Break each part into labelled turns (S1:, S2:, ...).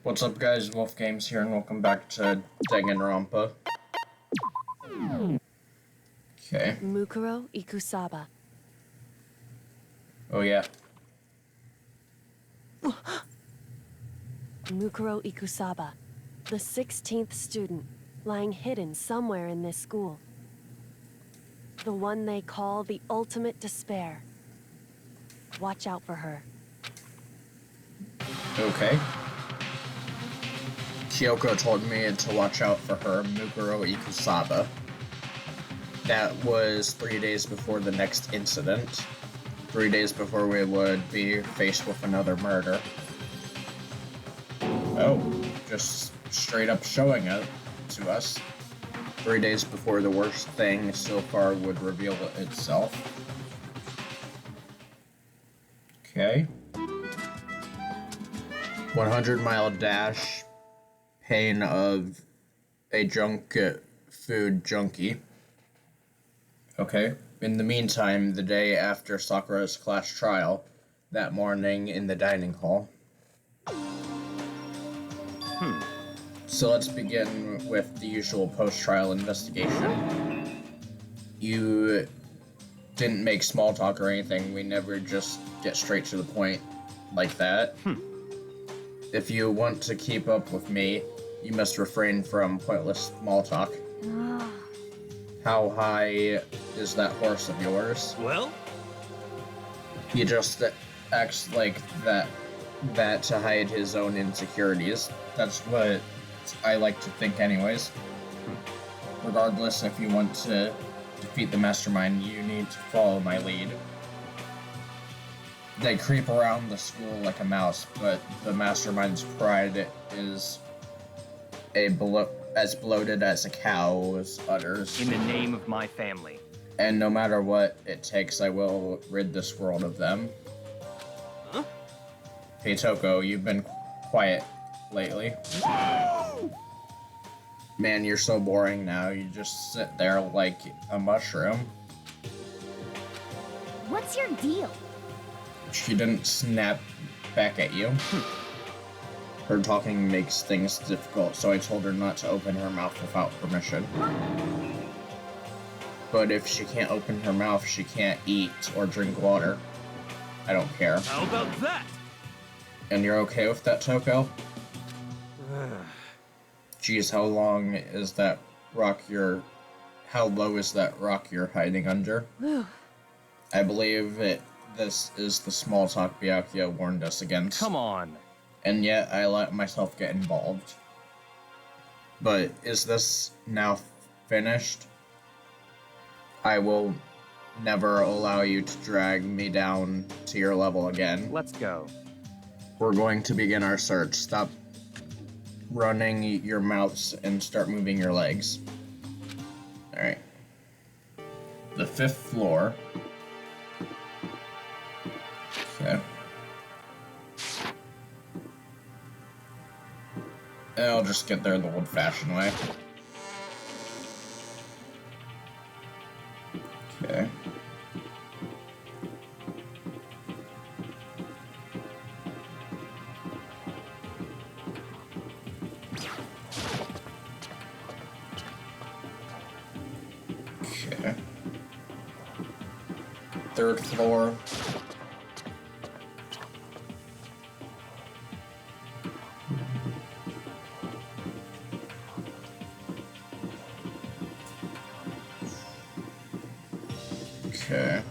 S1: What's up guys, Wolf Games here and welcome back to Danganronpa. Okay.
S2: Mukuro Ikusaba.
S1: Oh yeah.
S2: Mukuro Ikusaba, the 16th student, lying hidden somewhere in this school. The one they call the ultimate despair. Watch out for her.
S1: Okay. Kyoko told me to watch out for her, Mukuro Ikusaba. That was 3 days before the next incident. 3 days before we would be faced with another murder. Oh, just straight up showing it to us. 3 days before the worst thing so far would reveal itself. Okay. 100-mile dash. Pain of a junk food junkie. Okay. In the meantime, the day after Sakura's class trial, that morning in the dining hall. So let's begin with the usual post-trial investigation. You didn't make small talk or anything. We never just get straight to the point like that. If you want to keep up with me, you must refrain from pointless small talk. How high is that horse of yours?
S3: Well?
S1: He just acts like that to hide his own insecurities. That's what I like to think anyways. Regardless, if you want to defeat the mastermind, you need to follow my lead. They creep around the school like a mouse, but the mastermind's pride is as bloated as a cow's udders.
S3: In the name of my family.
S1: And no matter what it takes, I will rid this world of them.
S3: Huh?
S1: Hey Toko, you've been quiet lately. Man, you're so boring now. You just sit there like a mushroom.
S4: What's your deal?
S1: She didn't snap back at you. Her talking makes things difficult, so I told her not to open her mouth without permission. But if she can't open her mouth, she can't eat or drink water. I don't care.
S3: How about that?
S1: And you're okay with that, Toko? Geez, how long is that rock how low is that rock you're hiding under? I believe this is the small talk Byakuya warned us against.
S3: Come on.
S1: And yet I let myself get involved. But is this now finished? I will never allow you to drag me down to your level again.
S3: Let's go.
S1: We're going to begin our search. Stop running your mouths and start moving your legs. Alright. The 5th floor. Okay. And I'll just get there the old-fashioned way. Okay. Okay. 3rd floor. Okay.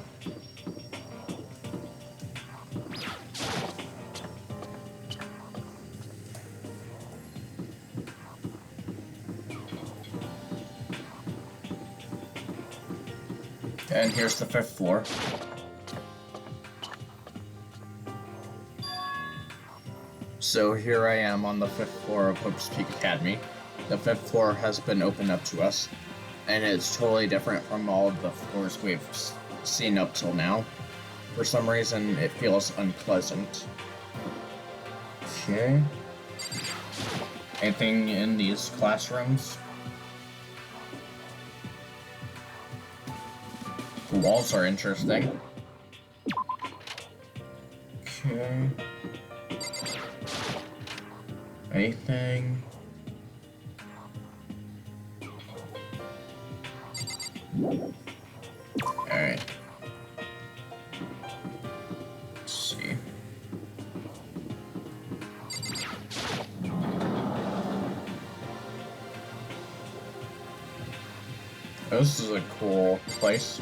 S1: And here's the 5th floor. So here I am on the 5th floor of Hope's Peak Academy. The 5th floor has been opened up to us, and it's totally different from all of the floors we've seen up till now. For some reason, it feels unpleasant. Okay. Anything in these classrooms? The walls are interesting. Okay. Anything? Alright. Let's see. Oh, this is a cool place.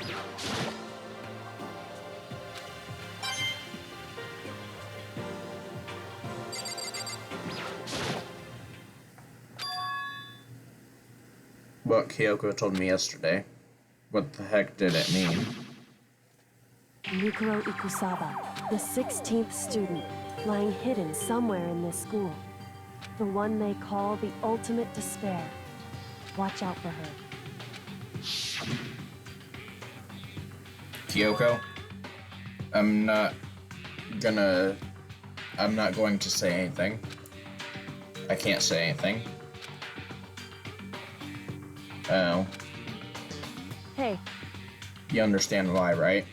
S1: What Kyoko told me yesterday. What the heck did it mean?
S2: Yukiro Ikusaba, the 16th student, lying hidden somewhere in this school. The one they call the ultimate despair. Watch out for her.
S1: Kyoko? I'm not going to say anything. I can't say anything. Oh.
S2: Hey.
S1: You understand why, right?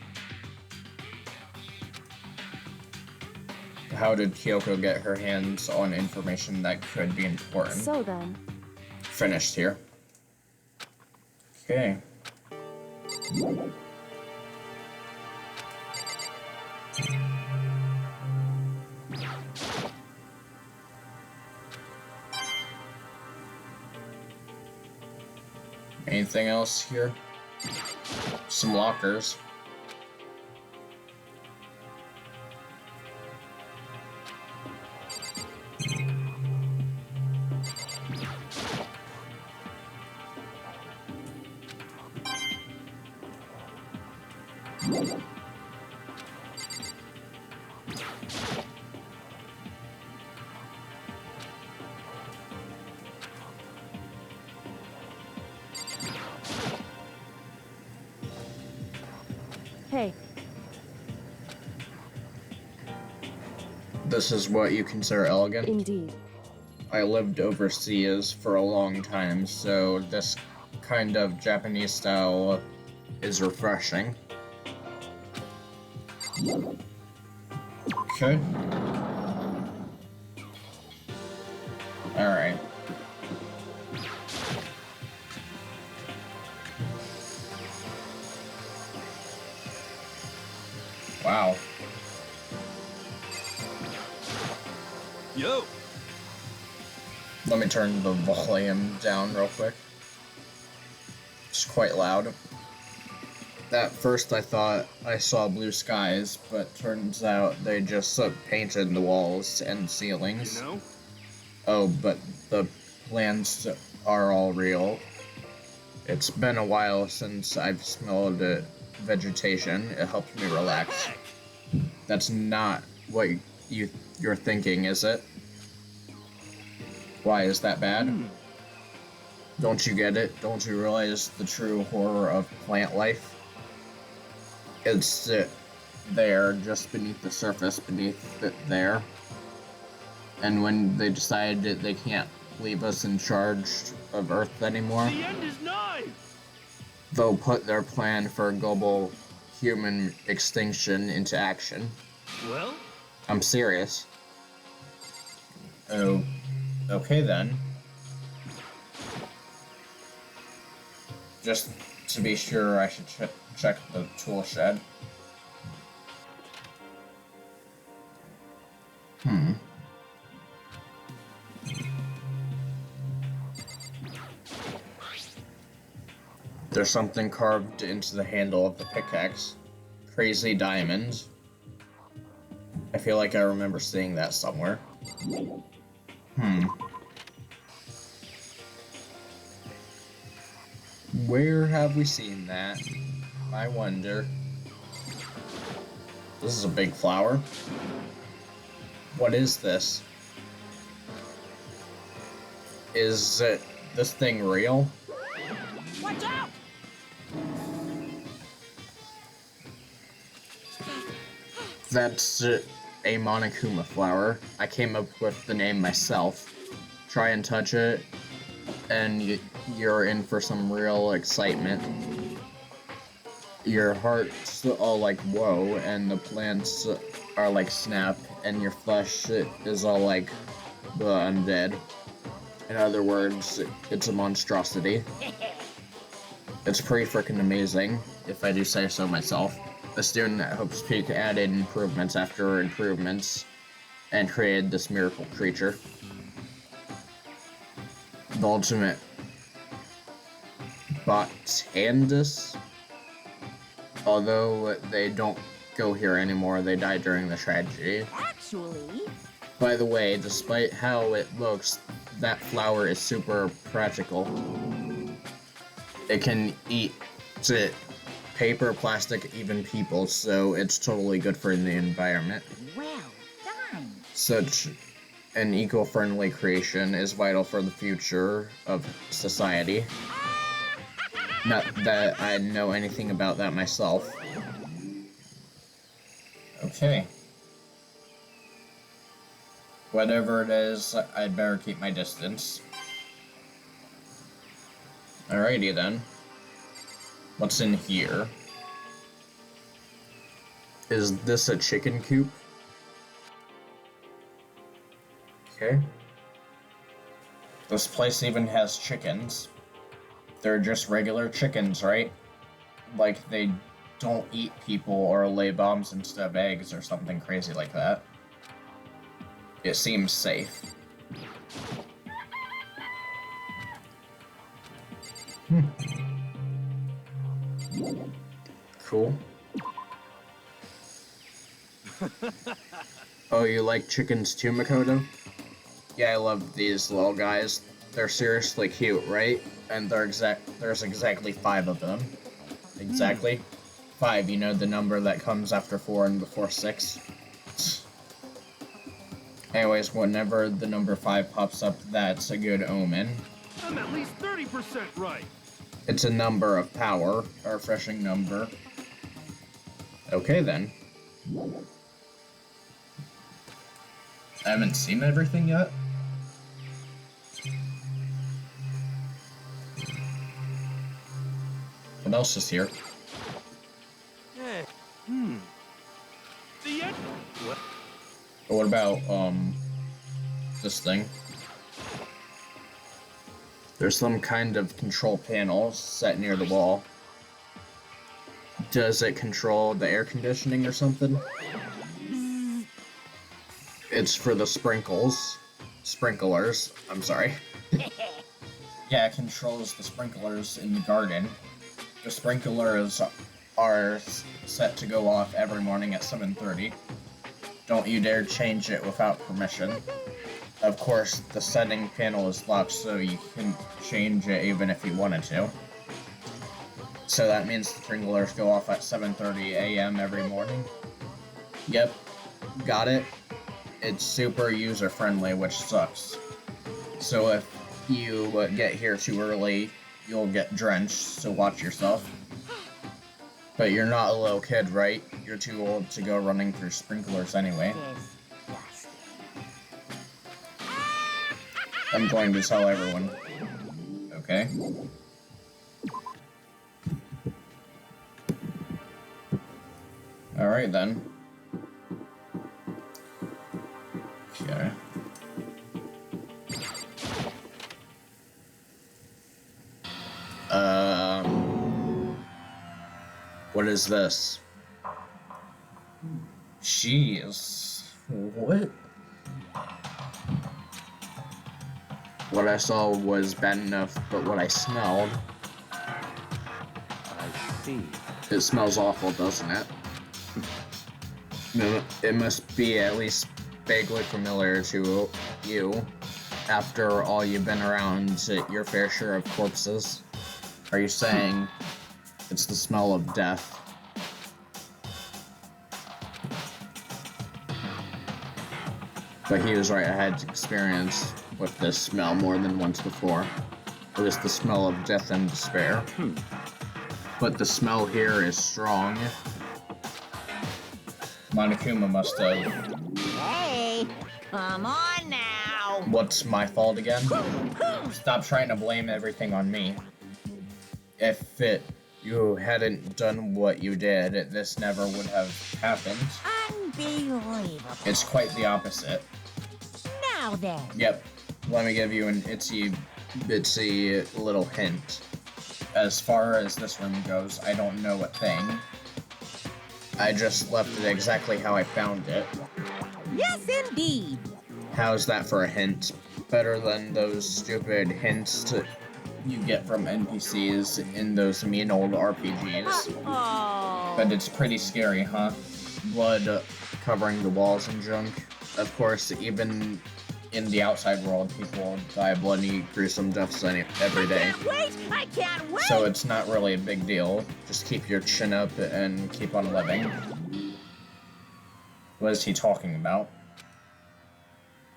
S1: How did Kyoko get her hands on information that could be important?
S2: So then.
S1: Finished here. Okay. Anything else here? Some lockers.
S2: Hey.
S1: This is what you consider elegant?
S2: Indeed.
S1: I lived overseas for a long time, so this kind of Japanese style is refreshing. Okay. Alright. Wow.
S3: Yo!
S1: Let me turn the volume down real quick. It's quite loud. At first I thought I saw blue skies, but turns out they just painted the walls and ceilings.
S3: You know?
S1: Oh, but the plants are all real. It's been a while since I've smelled vegetation. It helps me relax. That's not what you're thinking, is it? Why is that bad? Don't you get it? Don't you realize the true horror of plant life? It's there, just beneath the surface, beneath it there. And when they decide that they can't leave us in charge of Earth anymore,
S3: The end is nigh!
S1: they'll put their plan for global human extinction into action.
S3: Well?
S1: I'm serious. Oh, okay then. Just to be sure, I should check the tool shed. There's something carved into the handle of the pickaxe. Crazy diamonds. I feel like I remember seeing that somewhere. Where have we seen that? I wonder. This is a big flower. What is this? Is this thing real?
S4: Watch out!
S1: That's a Monokuma flower. I came up with the name myself. Try and touch it, and you're in for some real excitement. Your heart's all like whoa, and the plants are like snap, and your flesh is all like the undead. In other words, it's a monstrosity. It's pretty freaking amazing, if I do say so myself. A student at Hope's Peak added improvements after improvements and created this miracle creature. The ultimate botanist. Although they don't go here anymore, they died during the tragedy.
S4: Actually...
S1: By the way, despite how it looks, that flower is super practical. It can eat paper, plastic, even people, so it's totally good for the environment.
S4: Well done.
S1: Such an eco-friendly creation is vital for the future of society. Not that I know anything about that myself. Okay. Whatever it is, I'd better keep my distance. Alrighty then. What's in here? Is this a chicken coop? Okay. This place even has chickens. They're just regular chickens, right? Like they don't eat people or lay bombs instead of eggs or something crazy like that. It seems safe. Cool. Oh, you like chickens too, Makoto? Yeah, I love these little guys. They're seriously cute, right? And there's exactly 5 of them. Exactly. 5, you know, the number that comes after 4 and before 6. Anyways, whenever the number 5 pops up, that's a good omen.
S3: I'm at least 30% right.
S1: It's a number of power, a refreshing number. Okay then. I haven't seen everything yet. What else is here?
S3: Hey. The end. What?
S1: What about, this thing? There's some kind of control panel set near the wall. Does it control the air conditioning or something? It's for the sprinklers, I'm sorry. Yeah, it controls the sprinklers in the garden. The sprinklers are set to go off every morning at 7:30. Don't you dare change it without permission. Of course, the setting panel is locked, so you can change it even if you wanted to. So that means the sprinklers go off at 7:30 a.m. every morning. Yep, got it. It's super user-friendly, which sucks. So if you get here too early, you'll get drenched, so watch yourself. But you're not a little kid, right? You're too old to go running through sprinklers anyway. I'm going to tell everyone. Okay? Alright then. Okay. What is this? Jeez. What? What I saw was bad enough, but what I smelled...
S3: I see.
S1: It smells awful, doesn't it? It must be at least vaguely familiar to you, after all you've been around your fair share of corpses. Are you saying it's the smell of death? But he was right, I had experience with this smell more than once before. It was the smell of death and despair. But the smell here is strong. Monokuma must have...
S4: Hey, come on now.
S1: What's my fault again? Stop trying to blame everything on me. If you hadn't done what you did, this never would have happened.
S4: Unbelievable.
S1: It's quite the opposite.
S4: Now now then.
S1: Yep. Let me give you an itsy bitsy little hint. As far as this room goes, I don't know a thing. I just left it exactly how I found it.
S4: Yes, indeed.
S1: How's that for a hint? Better than those stupid hints you get from NPCs in those mean old RPGs.
S4: Oh.
S1: But it's pretty scary, huh? Blood covering the walls and junk. Of course, even in the outside world, people die bloody, gruesome deaths every day.
S4: I can't wait! I can't wait!
S1: So it's not really a big deal. Just keep your chin up and keep on living. What is he talking about?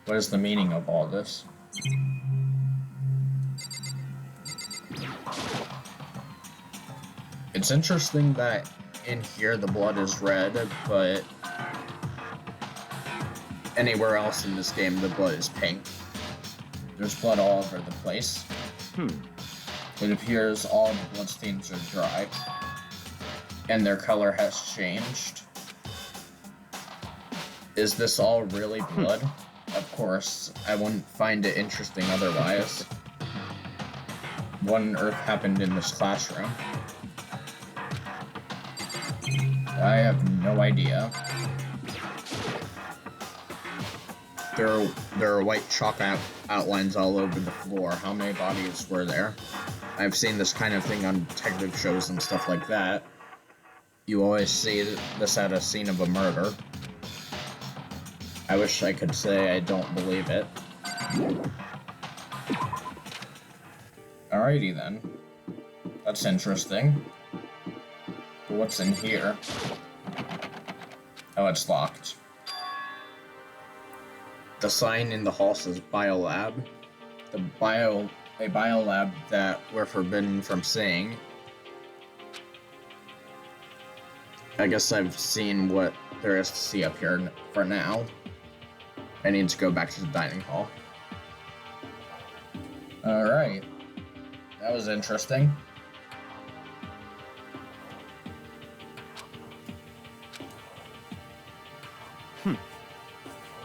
S1: What is the meaning of all this? It's interesting that in here the blood is red, but anywhere else in this game the blood is pink. There's blood all over the place. It appears all the bloodstains are dry, and their color has changed. Is this all really blood? Of course, I wouldn't find it interesting otherwise. What on earth happened in this classroom? I have no idea. There are white chalk outlines all over the floor. How many bodies were there? I've seen this kind of thing on detective shows and stuff like that. You always see this at a scene of a murder. I wish I could say I don't believe it. Alrighty then. That's interesting. But what's in here? Oh, it's locked. The sign in the hall says Biolab. A biolab that we're forbidden from seeing. I guess I've seen what there is to see up here for now. I need to go back to the dining hall. Alright. That was interesting.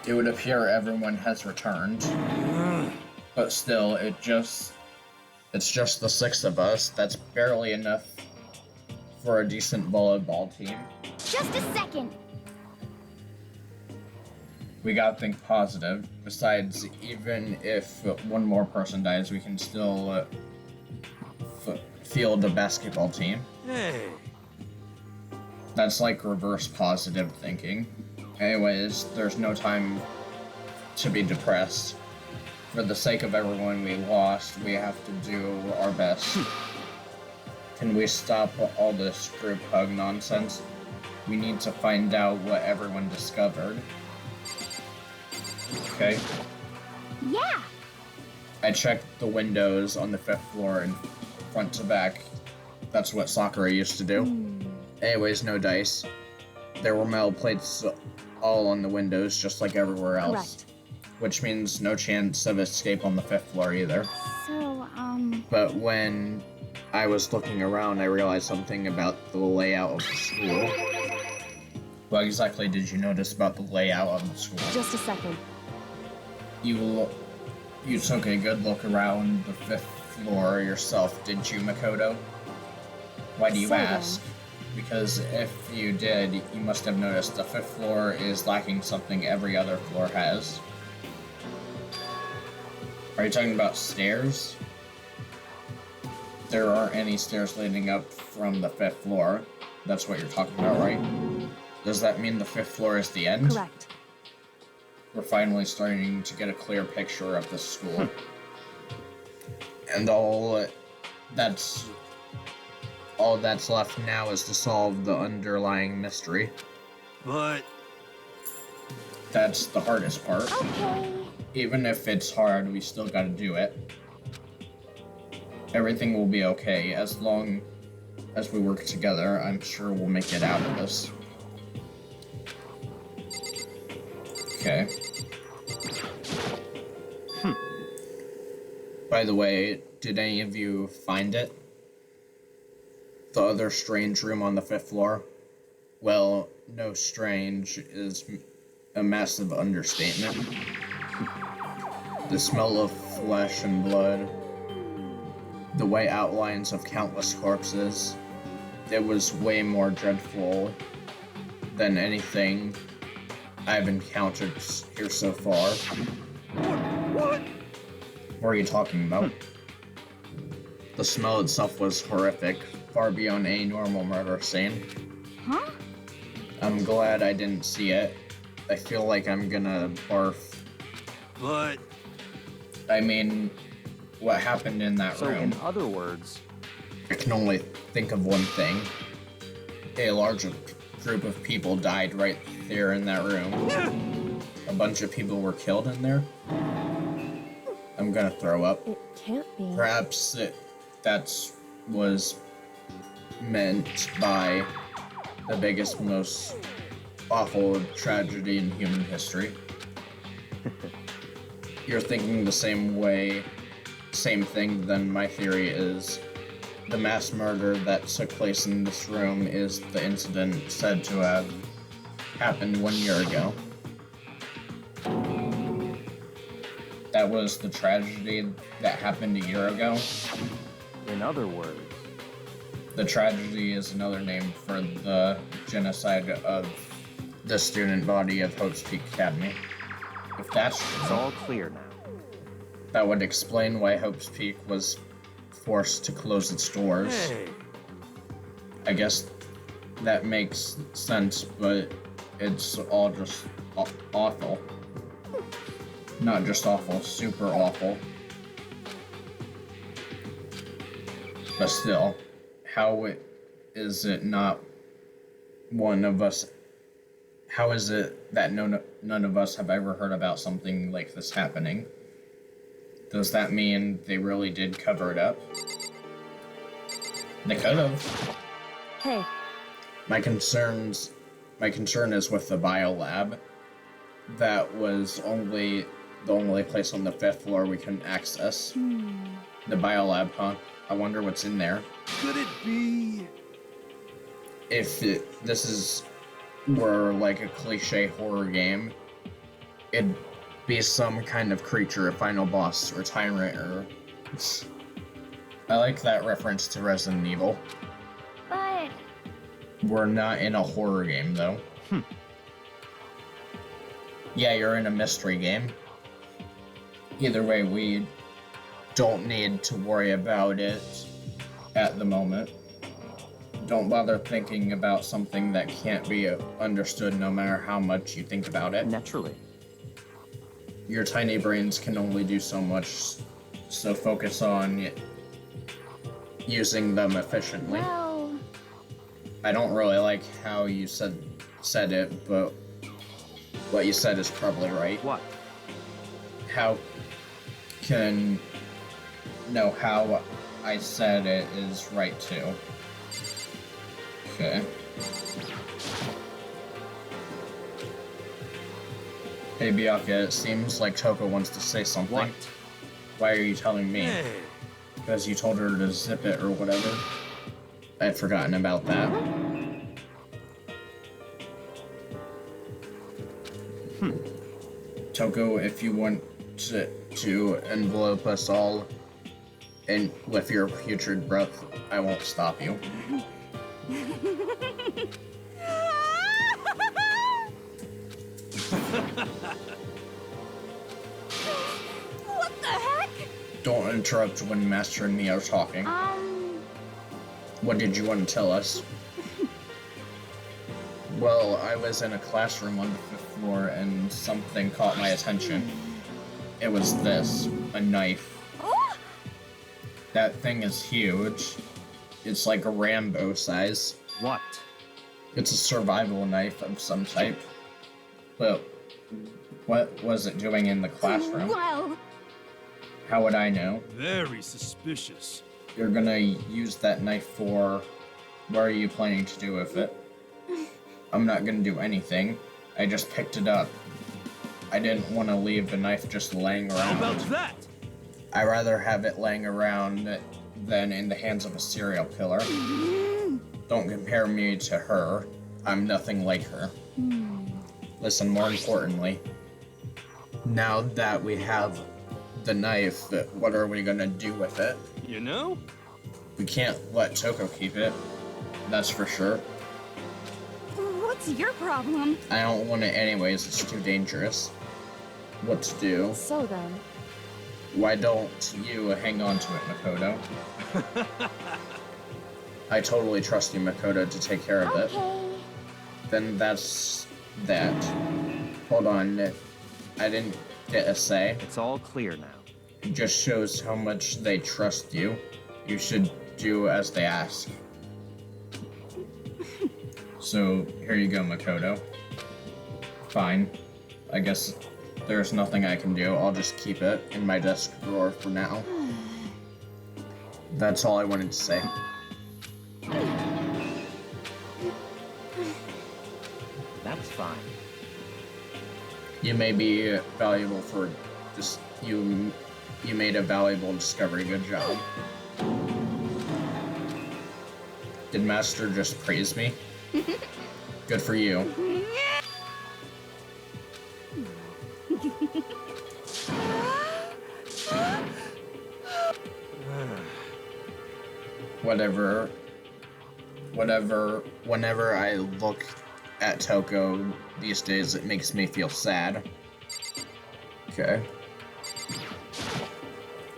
S1: It would appear everyone has returned. But still, it's just the 6 of us. That's barely enough for a decent volleyball team.
S5: Just a second.
S1: We gotta think positive. Besides, even if one more person dies, we can still field a basketball team.
S3: Hey.
S1: That's like reverse positive thinking. Anyways, there's no time to be depressed. For the sake of everyone we lost, we have to do our best. Can we stop all this group hug nonsense? We need to find out what everyone discovered. Okay?
S5: Yeah.
S1: I checked the windows on the 5th floor and front to back. That's what Sakura used to do. Anyways, no dice. There were metal plates all on the windows, just like everywhere else.
S2: Correct.
S1: Which means no chance of escape on the 5th floor either.
S5: So,
S1: But when I was looking around, I realized something about the layout of the school. What exactly did you notice about the layout of the school?
S2: Just a second.
S1: You took a good look around the 5th floor yourself, didn't you, Makoto? Why do you
S2: So then-
S1: ask? Because if you did, you must have noticed the 5th floor is lacking something every other floor has. Are you talking about stairs? There aren't any stairs leading up from the 5th floor. That's what you're talking about, right? Does that mean the 5th floor is the end?
S2: Correct.
S1: We're finally starting to get a clear picture of the school. And all that's left now is to solve the underlying mystery.
S3: But
S1: That's the hardest part.
S5: okay.
S1: Even if it's hard, we still gotta do it. Everything will be okay as long as we work together. I'm sure we'll make it out of this. Okay. By the way, did any of you find it? The other strange room on the 5th floor? Well, no, strange is a massive understatement. The smell of flesh and blood. The white outlines of countless corpses. It was way more dreadful than anything I've encountered here so far.
S3: What?
S1: What are you talking about? The smell itself was horrific, far beyond any normal murder scene.
S5: Huh?
S1: I'm glad I didn't see it. I feel like I'm gonna barf.
S3: But...
S1: I mean, what happened in that
S6: So,
S1: room?
S6: in other words,
S1: I can only think of one thing. A large group of people died right there in that room. A bunch of people were killed in there. I'm gonna throw up.
S2: It can't be.
S1: Perhaps that was meant by the biggest, most awful tragedy in human history. You're thinking the same thing, then my theory is the mass murder that took place in this room is the incident said to have happened 1 year ago. That was the tragedy that happened a year ago.
S6: in other words,
S1: The tragedy is another name for the genocide of the student body of Hope's Peak Academy. If that's
S6: it's
S1: true,
S6: all clear now.
S1: that would explain why Hope's Peak was forced to close its doors.
S3: Hey,
S1: I guess that makes sense, but it's all just awful. Not just awful, super awful. But still, is it not one of us? How is it that none of us have ever heard about something like this happening? Does that mean they really did cover it up? They could have.
S2: Hey,
S1: My concern is with the biolab. That was the only place on the 5th floor we couldn't access. The biolab, huh? I wonder what's in there.
S3: could it be?
S1: If this were like a cliche horror game, it'd be some kind of creature, a final boss, or tyrant, or... I like that reference to Resident Evil.
S5: But
S1: We're not in a horror game, though. Yeah, you're in a mystery game. Either way, we don't need to worry about it at the moment. Don't bother thinking about something that can't be understood no matter how much you think about it.
S6: Naturally.
S1: Your tiny brains can only do so much, so focus on using them efficiently.
S5: well,
S1: I don't really like how you said it, but what you said is probably right.
S6: What?
S1: How I said it is right too. Okay. Hey Bianca, it seems like Toko wants to say something.
S6: What?
S1: Why are you telling me?
S3: Hey,
S1: Because you told her to zip it or whatever? I'd forgotten about that. Toko, if you want to envelope us all and with your putrid breath, I won't stop you.
S4: What the heck?
S1: Don't interrupt when Master and me are talking. What did you want to tell us? Well, I was in a classroom on the 5th floor and something caught my attention. It was this, a knife.
S4: Oh,
S1: That thing is huge. It's like a Rambo size.
S6: What?
S1: It's a survival knife of some type. But what was it doing in the classroom?
S4: well,
S1: How would I know?
S3: very suspicious.
S1: You're gonna use that knife for... What are you planning to do with it? I'm not gonna do anything. I just picked it up. I didn't want to leave the knife just laying
S3: How
S1: around.
S3: about that?
S1: I'd rather have it laying around than in the hands of a serial killer. Don't compare me to her. I'm nothing like her. Listen, more importantly, now that we have the knife, what are we gonna do with it?
S3: You know?
S1: We can't let Toko keep it. That's for sure.
S4: What's your problem?
S1: I don't want it anyways, it's too dangerous. What to do?
S2: So then,
S1: Why don't you hang on to it, Makoto? I totally trust you, Makoto, to take care of it.
S5: Okay.
S1: Then that's that. Hold on, I didn't get a say.
S6: It's all clear now.
S1: It just shows how much they trust you. You should do as they ask. So, here you go, Makoto. Fine. I guess there's nothing I can do. I'll just keep it in my desk drawer for now. That's all I wanted to say.
S6: That's fine.
S1: You may be valuable for just you made a valuable discovery. Good job. Did Master just praise me? Good for you. Whenever I look at Toko these days, it makes me feel sad. Okay.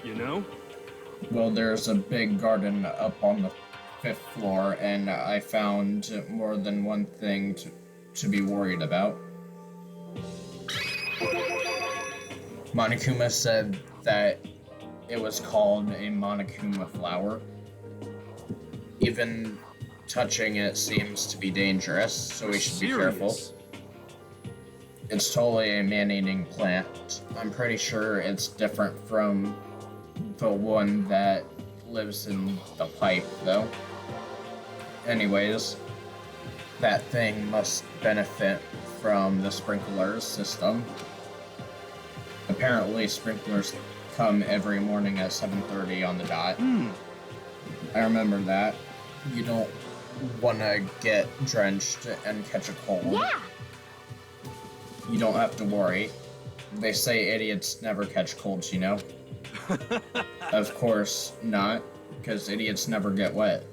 S3: You know?
S1: Well, there's a big garden up on the 5th floor, and I found more than one thing to be worried about. Monokuma said that it was called a Monokuma flower. Even touching it seems to be dangerous, so we should be careful. It's totally a man-eating plant. I'm pretty sure it's different from the one that lives in the pipe, though. Anyways, that thing must benefit from the sprinkler system. Apparently, sprinklers come every morning at 7:30 on the dot. I remember that. You don't want to get drenched and catch a cold.
S5: Yeah.
S1: You don't have to worry. They say idiots never catch colds, you know? Of course not, because idiots never get wet.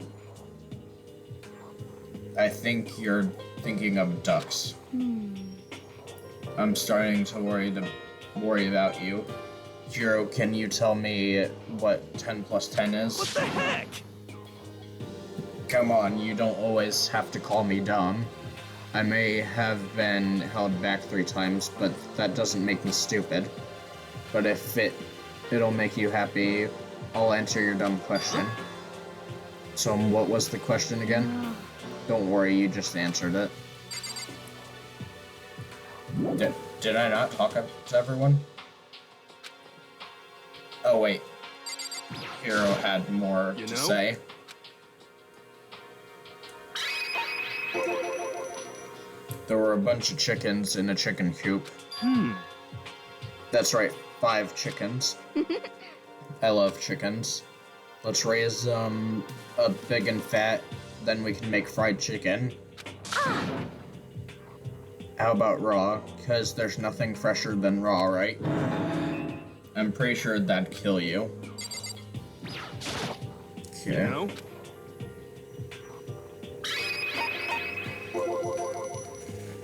S1: I think you're thinking of ducks. I'm starting to worry about you. Jiro, can you tell me what 10 plus 10 is?
S3: What the heck?
S1: Come on, you don't always have to call me dumb. I may have been held back 3 times, but that doesn't make me stupid. But if it'll make you happy, I'll answer your dumb question. So what was the question again? Don't worry, you just answered it. Did I not talk to everyone? Oh wait. Hiro had more to say. There were a bunch of chickens in a chicken coop. That's right, 5 chickens. I love chickens. Let's raise them up big and fat, then we can make fried chicken. How about raw? Because there's nothing fresher than raw, right? I'm pretty sure that'd kill you. Okay.
S3: You know?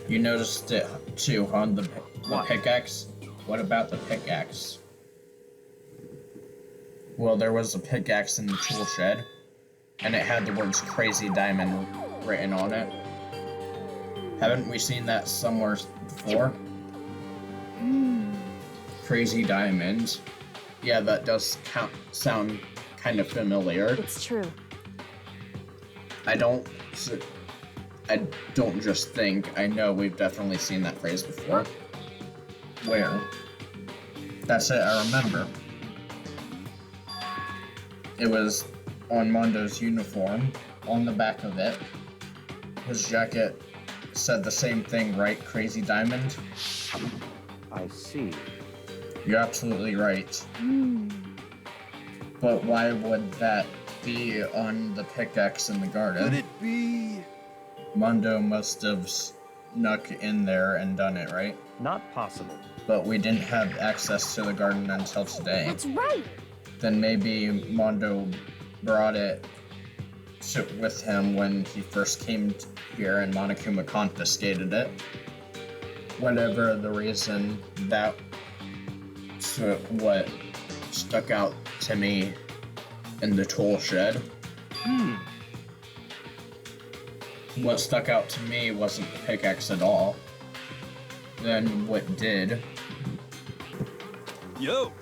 S1: You noticed it too, huh? The pickaxe? What about the pickaxe? Well, there was a pickaxe in the tool shed, and it had the words Crazy Diamond written on it. Haven't we seen that somewhere before? Crazy Diamond. Yeah, that does sound kind of familiar.
S2: it's true.
S1: I don't just think. I know we've definitely seen that phrase before. Where? That's it, I remember. It was on Mondo's uniform, on the back of it. His jacket said the same thing, right? Crazy Diamond?
S6: I see.
S1: You're absolutely right. But why would that be on the pickaxe in the garden?
S3: Could it be?
S1: Mondo must have snuck in there and done it, right?
S6: Not possible.
S1: but we didn't have access to the garden until today.
S4: That's right.
S1: Then maybe Mondo brought it with him when he first came here and Monokuma confiscated it. Whatever the reason, that's what stuck out to me in the tool shed. What stuck out to me wasn't the pickaxe at all. Then what did?
S3: Yo!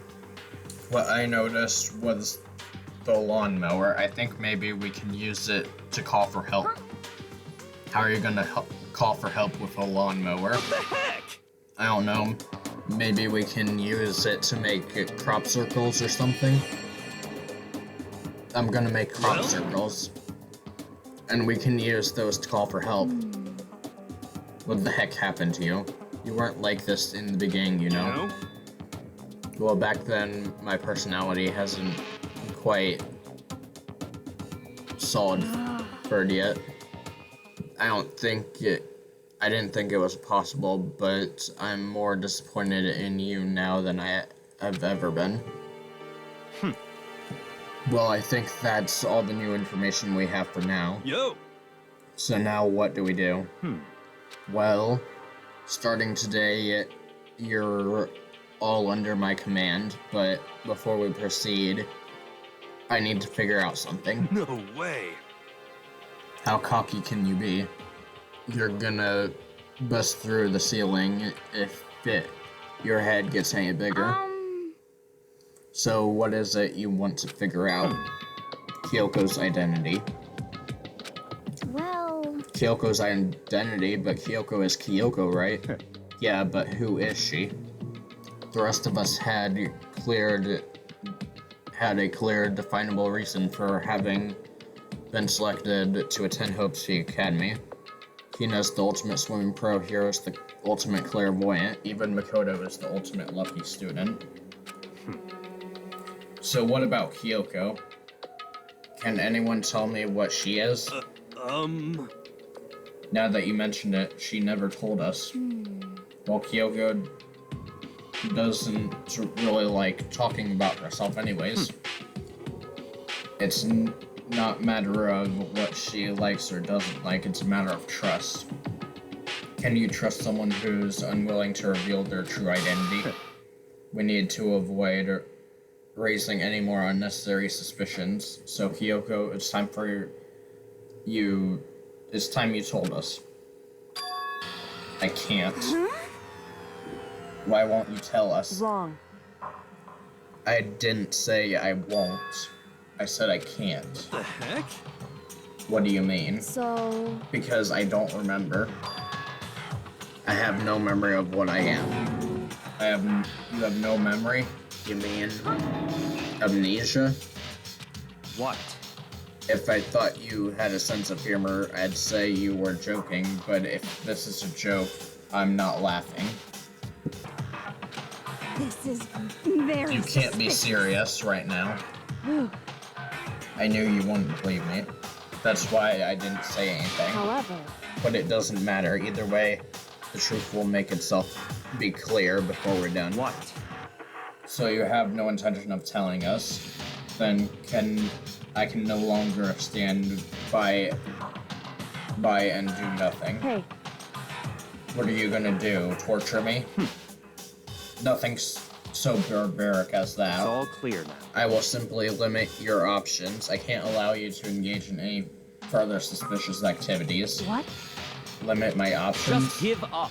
S1: What I noticed was the lawnmower. I think maybe we can use it to call for help. How are you gonna call for help with a lawnmower?
S3: What the heck?
S1: I don't know. Maybe we can use it to make crop circles or something. I'm gonna make crop circles. And we can use those to call for help. What the heck happened to you? You weren't like this in the beginning, you know? Well, back then, my personality hasn't quite solid yet. I didn't think it was possible, but I'm more disappointed in you now than I have ever been. Well, I think that's all the new information we have for now.
S3: Yo!
S1: So now what do we do? Well, starting today, you're all under my command, but before we proceed, I need to figure out something.
S3: No way!
S1: How cocky can you be? You're gonna bust through the ceiling if your head gets any bigger. So what is it you want to figure out? Kyoko's identity.
S5: Well,
S1: Kyoko's identity, but Kyoko is Kyoko, right? Yeah, but who is she? The rest of us had a clear, definable reason for having been selected to attend Hope Sea Academy. Hina's the ultimate swimming pro, Hiro's the ultimate clairvoyant, even Makoto is the ultimate lucky student. So what about Kyoko? Can anyone tell me what she is? Now that you mentioned it, she never told us. Well, Kyoko doesn't really like talking about herself anyways. It's not a matter of what she likes or doesn't like, it's a matter of trust. Can you trust someone who's unwilling to reveal their true identity? We need to avoid raising any more unnecessary suspicions. So Kyoko, it's time you told us. I can't. Why won't you tell us?
S2: Wrong.
S1: I didn't say I won't. I said I can't.
S3: What the heck?
S1: What do you mean?
S2: So...
S1: Because I don't remember. I have no memory of what I am. You have no memory? You mean amnesia?
S6: What?
S1: If I thought you had a sense of humor, I'd say you were joking, but if this is a joke, I'm not laughing.
S4: This is very
S1: You can't be
S4: suspicious.
S1: serious right now. I knew you wouldn't believe me. That's why I didn't say anything.
S2: However...
S1: But it doesn't matter. Either way, the truth will make itself be clear before we're done.
S6: What?
S1: So you have no intention of telling us, then I can no longer stand by and do nothing.
S2: Hey,
S1: What are you gonna do? Torture me? Nothing's so barbaric as that.
S6: It's all clear now.
S1: I will simply limit your options. I can't allow you to engage in any further suspicious activities.
S2: what?
S1: Limit my options.
S6: Just give up.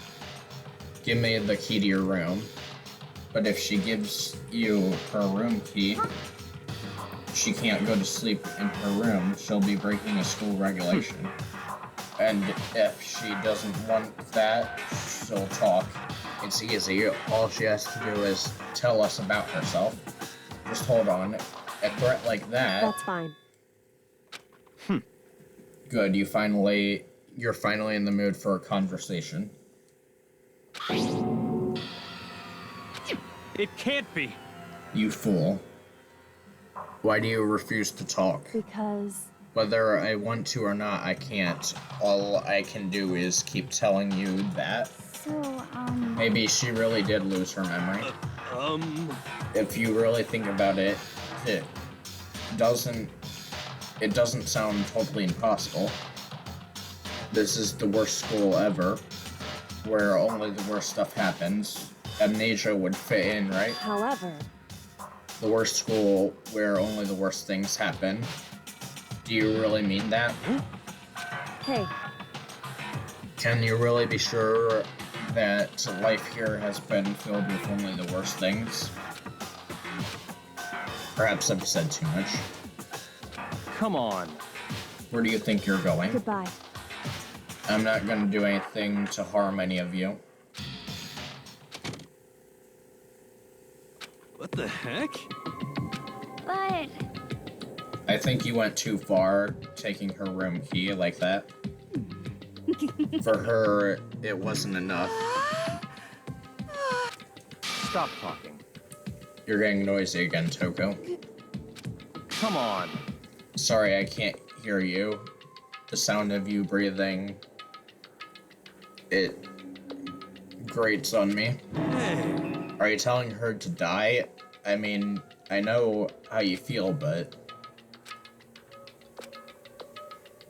S1: Give me the key to your room. But if she gives you her room key, she can't go to sleep in her room. She'll be breaking a school regulation. And if she doesn't want that, she'll talk. It's easy. All she has to do is tell us about herself. Just hold on. A threat like that...
S2: That's fine.
S1: Good, you're finally in the mood for a conversation.
S3: It can't be.
S1: You fool. Why do you refuse to talk?
S2: Because...
S1: Whether I want to or not, I can't. All I can do is keep telling you that
S5: So,
S1: Maybe she really did lose her memory. If you really think about it, it doesn't sound totally impossible. This is the worst school ever, where only the worst stuff happens. Amnesia would fit in, right?
S2: However,
S1: The worst school where only the worst things happen. Do you really mean that?
S2: hey,
S1: Can you really be sure that life here has been filled with only the worst things? Perhaps I've said too much.
S6: Come on.
S1: Where do you think you're going?
S2: goodbye.
S1: I'm not gonna do anything to harm any of you.
S3: What the heck?
S5: but
S1: I think you went too far taking her room key like that. For her, it wasn't enough.
S6: Stop talking.
S1: You're getting noisy again, Toko.
S6: Come on.
S1: Sorry, I can't hear you. The sound of you breathing, it grates on me.
S3: Hey.
S1: Are you telling her to die? I mean, I know how you feel, but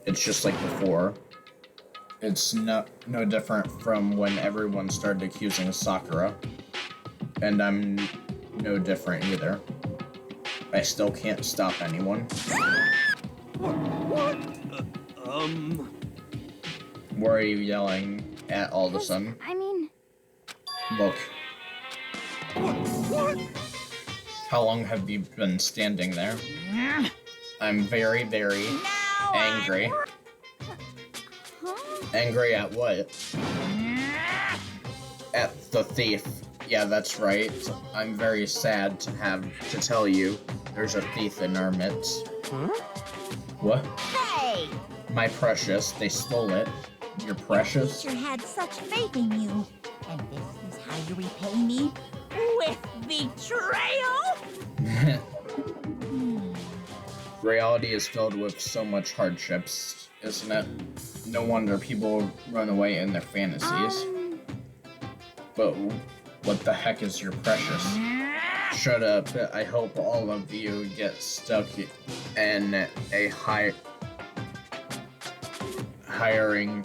S1: it's just like before. It's no different from when everyone started accusing Sakura. And I'm no different either. I still can't stop anyone.
S3: What?
S1: Why are you yelling at all of a sudden?
S5: I mean,
S1: Look,
S3: What?
S1: how long have you been standing there? I'm very, very angry.
S5: huh?
S1: Angry at what? At the thief. Yeah, that's right. I'm very sad to have to tell you there's a thief in our midst.
S3: Huh?
S1: What?
S4: Hey!
S1: My precious, they stole it. You're precious?
S4: Teacher had such faith in you. And this is how you repay me? With betrayal?
S1: Reality is filled with so much hardships, isn't it? No wonder people run away in their fantasies. But what the heck is your precious? Shut up. I hope all of you get stuck in a hiring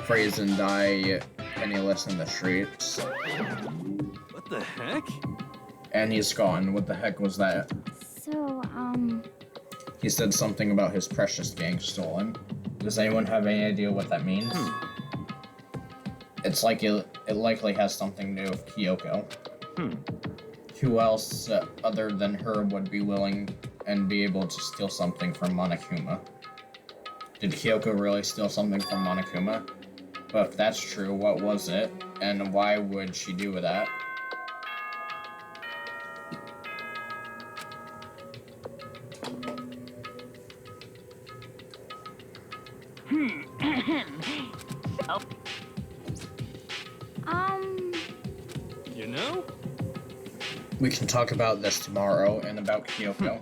S1: phrase and die penniless in the streets.
S3: What the heck?
S1: And he's gone. What the heck was that?
S5: So,
S1: He said something about his precious being stolen. Does anyone have any idea what that means? It's like it likely has something to do with Kyoko. Who else other than her would be willing and be able to steal something from Monokuma? Did Kyoko really steal something from Monokuma? But if that's true, what was it? And why would she do that?
S3: You know?
S1: We can talk about this tomorrow and about Kyoko.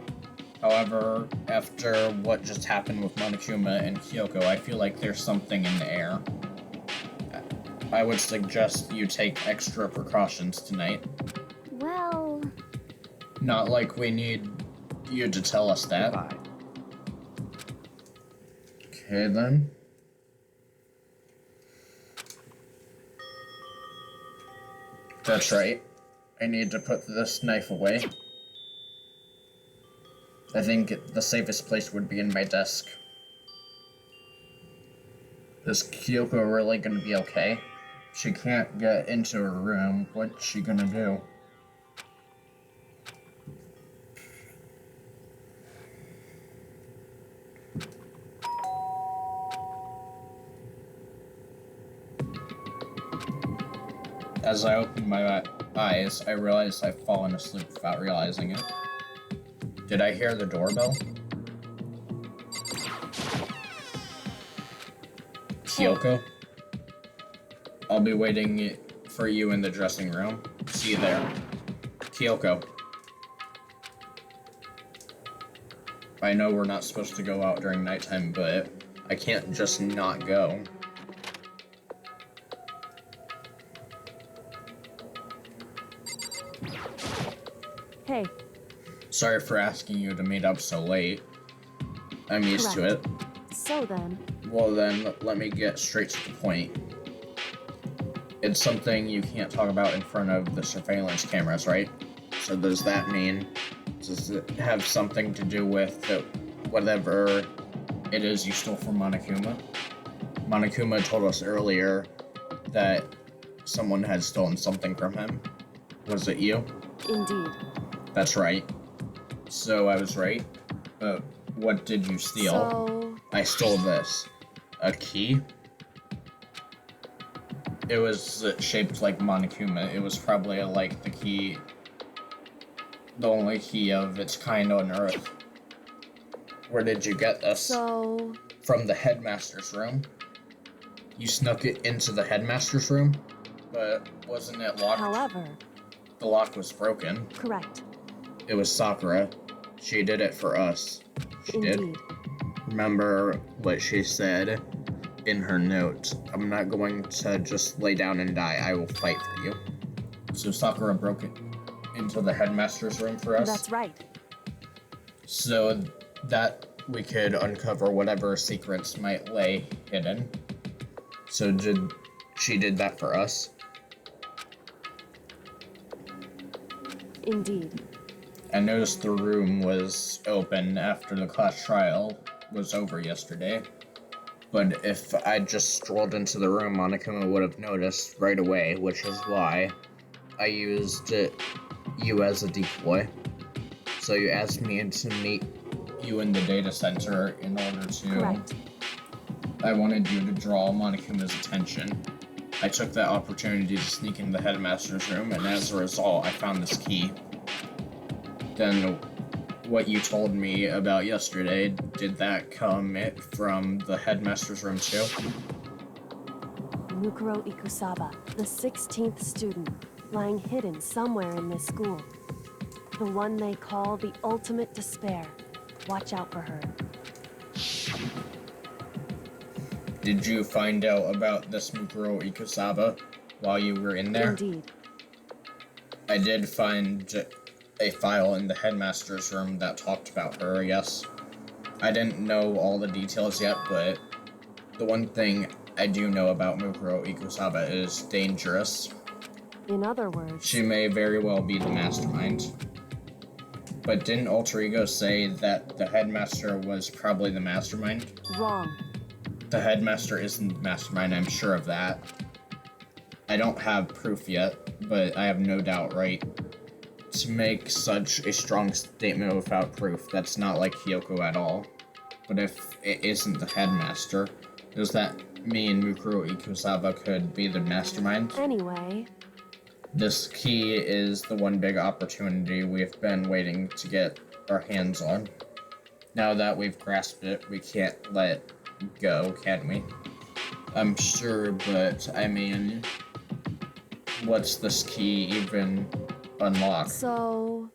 S1: However, after what just happened with Monokuma and Kyoko, I feel like there's something in the air. I would suggest you take extra precautions tonight.
S5: well,
S1: Not like we need you to tell us that.
S6: Goodbye.
S1: Okay then. That's right. I need to put this knife away. I think the safest place would be in my desk. Is Kyoko really gonna be okay? She can't get into her room. What's she gonna do? As I opened my eyes, I realized I've fallen asleep without realizing it. Did I hear the doorbell? Kyoko? I'll be waiting for you in the dressing room. See you there. Kyoko. I know we're not supposed to go out during nighttime, but I can't just not go. Sorry for asking you to meet up so late. I'm used to it.
S2: So then,
S1: Well then, let me get straight to the point. It's something you can't talk about in front of the surveillance cameras, right? So does that mean, does it have something to do with whatever it is you stole from Monokuma? Monokuma told us earlier that someone had stolen something from him. Was it you?
S2: indeed.
S1: That's right. So I was right. But what did you steal?
S2: So,
S1: I stole this. A key? It was shaped like Monokuma. It was probably like the only key of its kind on Earth. Where did you get this?
S2: so,
S1: From the headmaster's room. You snuck it into the headmaster's room? But wasn't it locked?
S2: however,
S1: The lock was broken.
S2: correct.
S1: It was Sakura. She did it for us. She did.
S2: Indeed.
S1: Remember what she said in her note. I'm not going to just lay down and die. I will fight for you. So Sakura broke it into the headmaster's room for us?
S2: That's right.
S1: So that we could uncover whatever secrets might lay hidden. So she did that for us?
S2: Indeed.
S1: I noticed the room was open after the class trial was over yesterday. But if I just strolled into the room, Monokuma would have noticed right away, which is why I used you as a decoy. So you asked me to meet you in the data center in order to...
S2: Correct.
S1: I wanted you to draw Monokuma's attention. I took that opportunity to sneak into the headmaster's room, and as a result, I found this key. Then what you told me about yesterday, did that come from the headmaster's room too?
S2: Mukuro Ikusaba, the 16th student, lying hidden somewhere in this school. The one they call the ultimate despair. Watch out for her.
S1: Did you find out about this Mukuro Ikusaba while you were in there?
S2: Indeed.
S1: I did find a file in the headmaster's room that talked about her, yes. I didn't know all the details yet, but the one thing I do know about Mukuro Ikusaba is dangerous.
S2: In other words,
S1: She may very well be the mastermind. But didn't Alter Ego say that the headmaster was probably the mastermind?
S2: wrong.
S1: The headmaster isn't the mastermind, I'm sure of that. I don't have proof yet, but I have no doubt, right? To make such a strong statement without proof, that's not like Hyoko at all. But if it isn't the headmaster, does that mean Mukuro Ikusaba could be the mastermind?
S2: Anyway,
S1: This key is the one big opportunity we've been waiting to get our hands on. Now that we've grasped it, we can't let go, can we? I'm sure, but I mean, what's this key even unlock?
S2: so,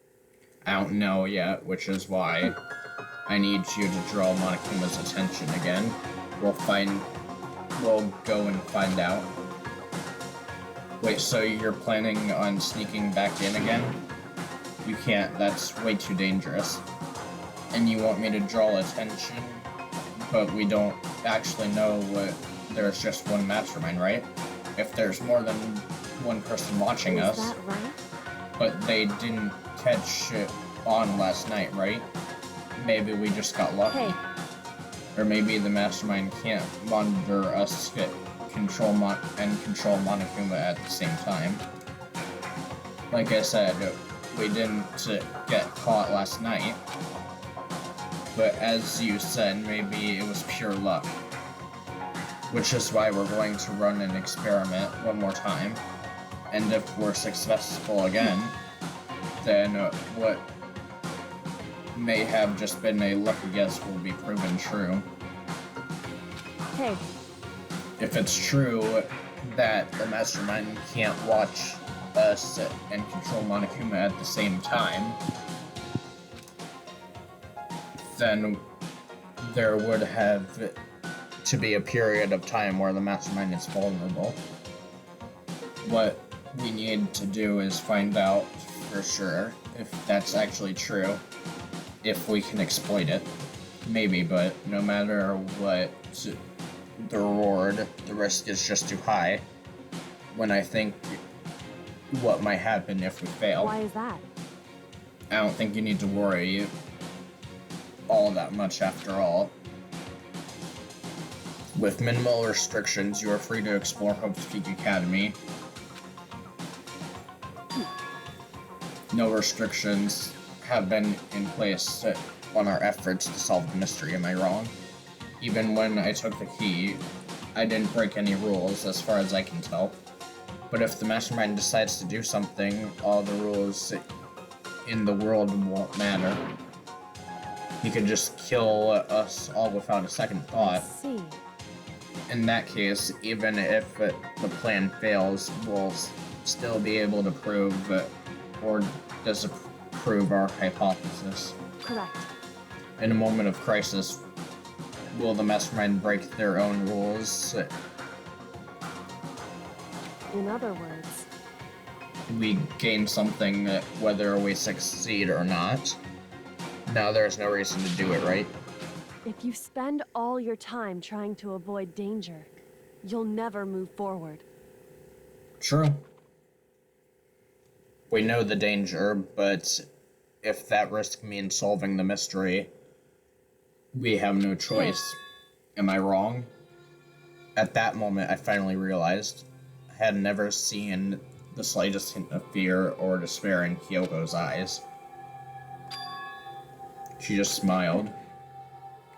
S1: I don't know yet, which is why I need you to draw Monokuma's attention again. We'll go and find out. Wait, so you're planning on sneaking back in again? You can't, that's way too dangerous. And you want me to draw attention, but we don't actually know there's just one mastermind, right? If there's more than one person watching
S2: is
S1: us,
S2: that right?
S1: but they didn't catch it on last night, right? Maybe we just got lucky.
S2: Hey,
S1: Or maybe the mastermind can't monitor us control Monokuma at the same time. Like I said, we didn't get caught last night. But as you said, maybe it was pure luck. Which is why we're going to run an experiment one more time. And if we're successful again, then what may have just been a lucky guess will be proven true.
S2: hey,
S1: If it's true that the mastermind can't watch us and control Monokuma at the same time, then there would have to be a period of time where the mastermind is vulnerable. What we need to do is find out for sure if that's actually true. If we can exploit it. Maybe, but no matter what the reward, the risk is just too high. When I think what might happen if we fail.
S2: Why is that?
S1: I don't think you need to worry all that much after all. With minimal restrictions, you are free to explore Hope's Peak Academy. No restrictions have been in place on our efforts to solve the mystery, am I wrong? Even when I took the key, I didn't break any rules as far as I can tell. But if the Mastermind decides to do something, all the rules in the world won't matter. He could just kill us all without a second
S2: I
S1: thought.
S2: see.
S1: In that case, even if the plan fails, we'll still be able to prove or disapprove our hypothesis.
S2: Correct.
S1: In a moment of crisis, will the Mastermind break their own rules?
S2: In other words,
S1: We gain something whether we succeed or not. Now there's no reason to do it, right?
S2: if you spend all your time trying to avoid danger, you'll never move forward.
S1: True. We know the danger, but if that risk means solving the mystery, we have no choice. Am I wrong? At that moment, I finally realized I had never seen the slightest hint of fear or despair in Kyoko's eyes. She just smiled.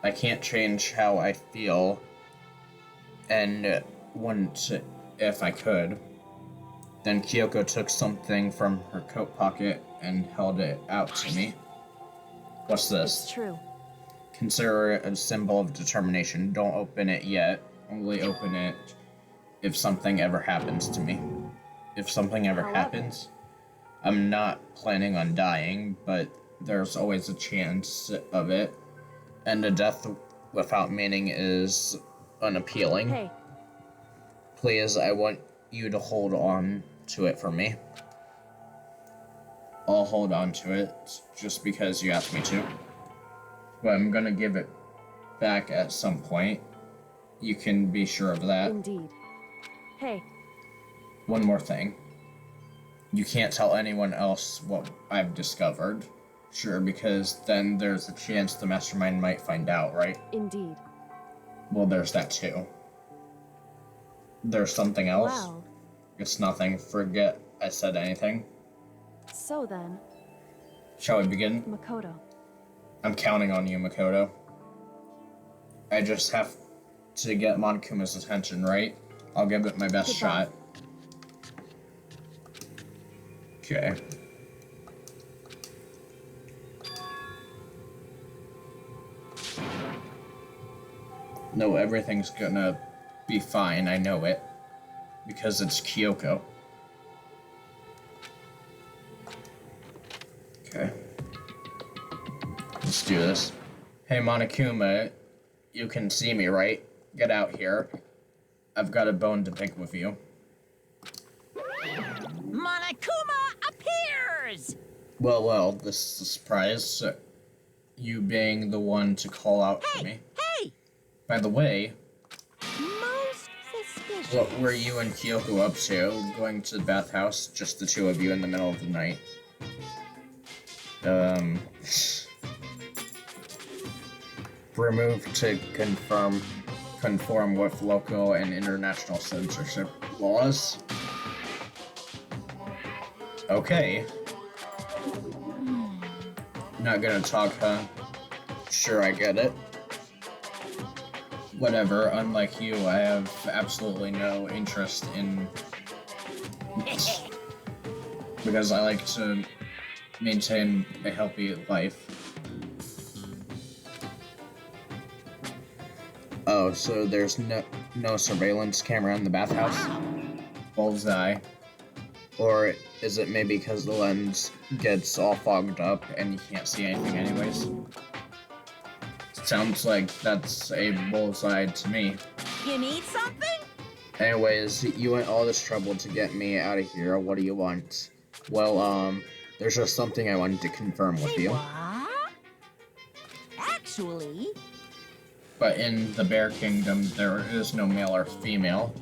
S1: I can't change how I feel, and wouldn't if I could. Then Kyoko took something from her coat pocket and held it out to me. What's this?
S2: It's true.
S1: Consider it a symbol of determination. Don't open it yet. Only open it if something ever happens to me. If something ever
S2: However,
S1: happens, I'm not planning on dying, but there's always a chance of it. And a death without meaning is unappealing.
S2: Hey,
S1: Please, I want you to hold on to it for me. I'll hold on to it just because you asked me to. But I'm gonna give it back at some point. You can be sure of that.
S2: indeed. Hey,
S1: One more thing. You can't tell anyone else what I've discovered. Sure, because then there's a chance the Mastermind might find out, right?
S2: indeed.
S1: Well, there's that too. There's something else?
S2: Well,
S1: It's nothing. Forget I said anything.
S2: so then,
S1: Shall we begin?
S2: Makoto.
S1: I'm counting on you, Makoto. I just have to get Monkuma's attention, right? I'll give it my best
S2: Goodbye.
S1: shot. Okay. No, everything's gonna be fine, I know it. Because it's Kyoko. Okay. Let's do this. Hey, Monokuma, you can see me, right? Get out here. I've got a bone to pick with you.
S4: Monokuma appears!
S1: Well, this is a surprise. You being the one to call out for me.
S4: Hey!
S1: By the way,
S4: Most suspicious.
S1: what were you and Kyoko up to? Going to the bathhouse, just the two of you in the middle of the night? Removed to conform with local and international censorship laws. Okay. Not gonna talk, huh? Sure, I get it. Whatever, unlike you, I have absolutely no interest in... because I like to maintain a healthy life. Oh, so there's no surveillance camera in the bathhouse? Bullseye. Or is it maybe because the lens gets all fogged up and you can't see anything anyways? Sounds like that's a bullseye to me.
S4: You need something?
S1: Anyways, you went all this trouble to get me out of here. What do you want? Well, There's just something I wanted to confirm with
S4: Say
S1: you.
S4: what? Actually,
S1: But in the Bear Kingdom, there is no male or female.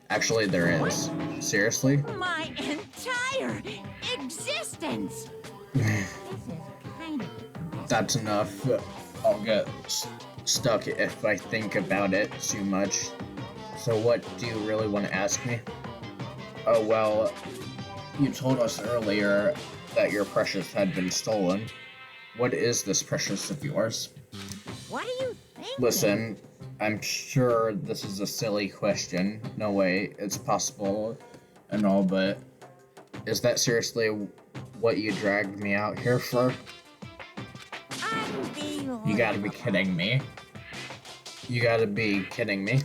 S1: Actually, there is. Seriously?
S4: my entire existence. This is kind of
S1: That's enough. I'll get stuck if I think about it too much. So what do you really want to ask me? Oh, well, you told us earlier that your precious had been stolen. What is this precious of yours?
S4: What do you think?
S1: Listen, I'm sure this is a silly question. No way, it's possible and all, but is that seriously what you dragged me out here for? You gotta be kidding me. You gotta be kidding me.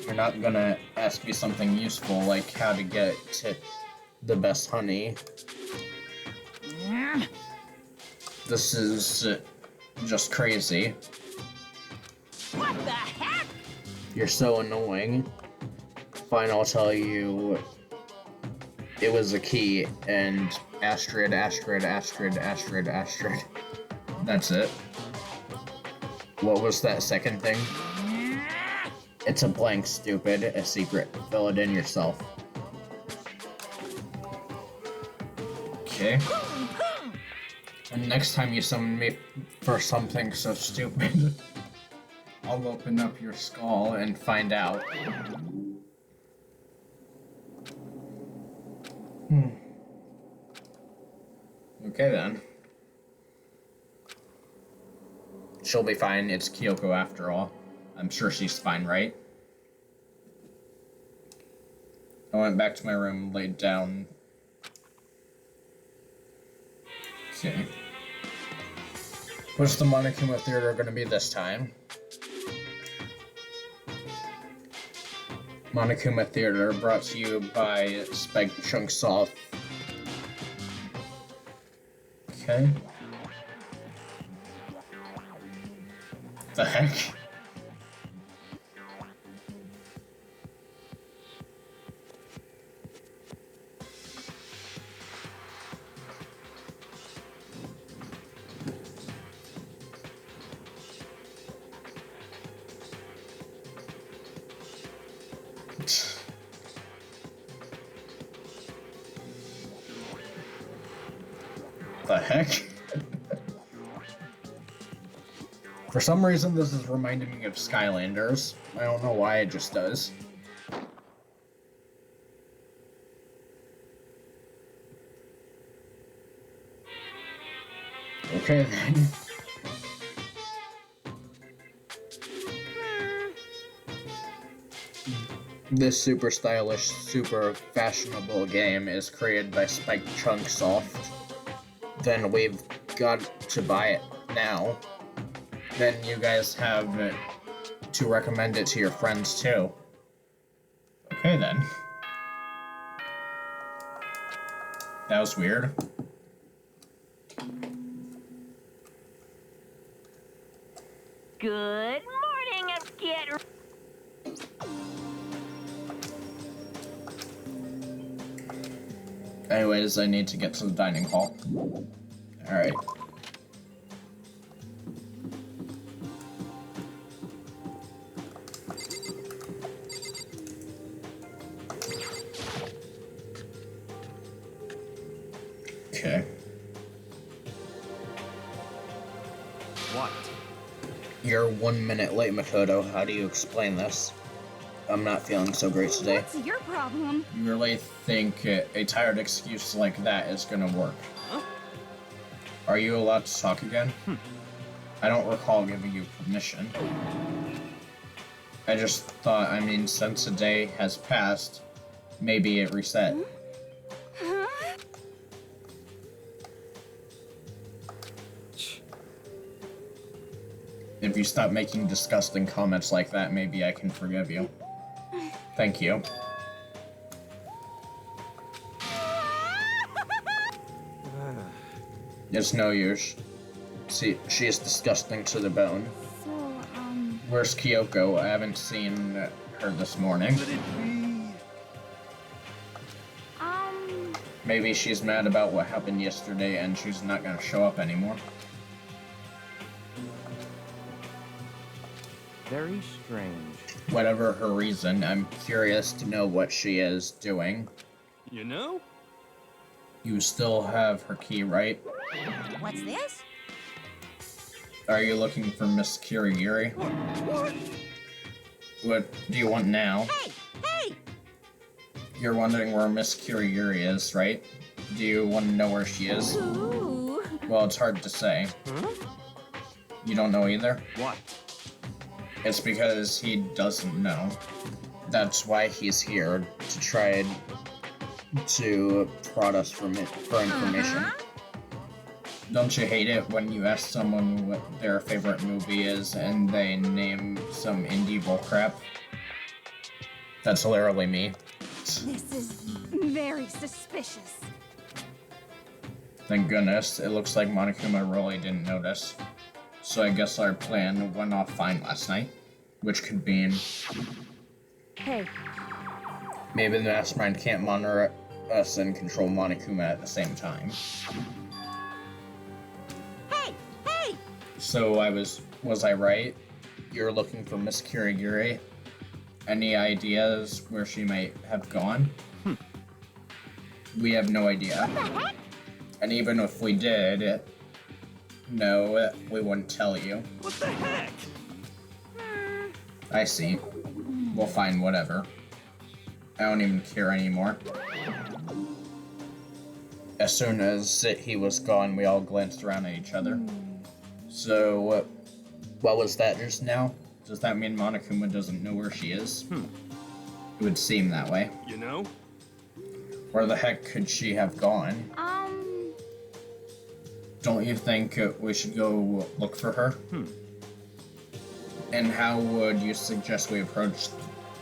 S1: You're not gonna ask me something useful like how to get to the best honey. This is just crazy.
S4: What the heck?
S1: You're so annoying. Fine, I'll tell you. It was a key and Astrid. That's it. What was that second thing? It's a blank, stupid. A secret. Fill it in yourself. Okay. And next time you summon me for something so stupid, I'll open up your skull and find out. Okay then. She'll be fine, it's Kyoko after all. I'm sure she's fine, right? I went back to my room, laid down. Okay. What's the Monokuma Theater gonna be this time? Monokuma Theater brought to you by Spike Chunksoft. Okay. The heck? The heck? For some reason, this is reminding me of Skylanders. I don't know why, it just does. Okay then. This super stylish, super fashionable game is created by Spike Chunksoft. Then we've got to buy it now. Then you guys have it to recommend it to your friends too. Okay then. That was weird.
S4: Good morning, get.
S1: Anyways, I need to get to the dining hall. Alright. Okay.
S6: What?
S1: You're 1 minute late, Makoto. How do you explain this? I'm not feeling so great today.
S5: What's your problem?
S1: You really think a tired excuse like that is gonna work?
S3: Huh?
S1: Are you allowed to talk again? I don't recall giving you permission. I just thought, I mean, since a day has passed, maybe it reset.
S5: Huh?
S1: If you stop making disgusting comments like that, maybe I can forgive you. Thank you. It's no use. See, she is disgusting to the bone.
S5: So,
S1: Where's Kyoko? I haven't seen her this morning.
S3: Could it be?
S1: Maybe she's mad about what happened yesterday and she's not gonna show up anymore.
S6: Very strange.
S1: Whatever her reason, I'm curious to know what she is doing.
S3: You know?
S1: You still have her key, right?
S4: What's this?
S1: Are you looking for Miss Kirigiri?
S3: What?
S1: What do you want now?
S4: Hey! Hey!
S1: You're wondering where Miss Kirigiri is, right? Do you want to know where she is?
S4: Ooh.
S1: Well, it's hard to say.
S3: Huh?
S1: You don't know either?
S6: What?
S1: It's because he doesn't know. That's why he's here, to try to prod us for information.
S4: Uh-huh.
S1: Don't you hate it when you ask someone what their favorite movie is and they name some indie bullcrap? That's literally me.
S5: This is very suspicious.
S1: Thank goodness, it looks like Monokuma really didn't notice. So I guess our plan went off fine last night. Which could mean
S2: Hey,
S1: maybe the mastermind can't monitor us and control Monokuma at the same time.
S4: Hey! Hey!
S1: So was I right? You're looking for Miss Kirigiri? Any ideas where she might have gone? We have no idea.
S4: What the heck?
S1: And even if we did, no, we wouldn't tell you.
S3: What the heck?
S1: I see. We'll find whatever. I don't even care anymore. As soon as he was gone, we all glanced around at each other. So, what was that just now? Does that mean Monokuma doesn't know where she is? It would seem that way.
S3: You know?
S1: Where the heck could she have gone? Don't you think we should go look for her? And how would you suggest we approach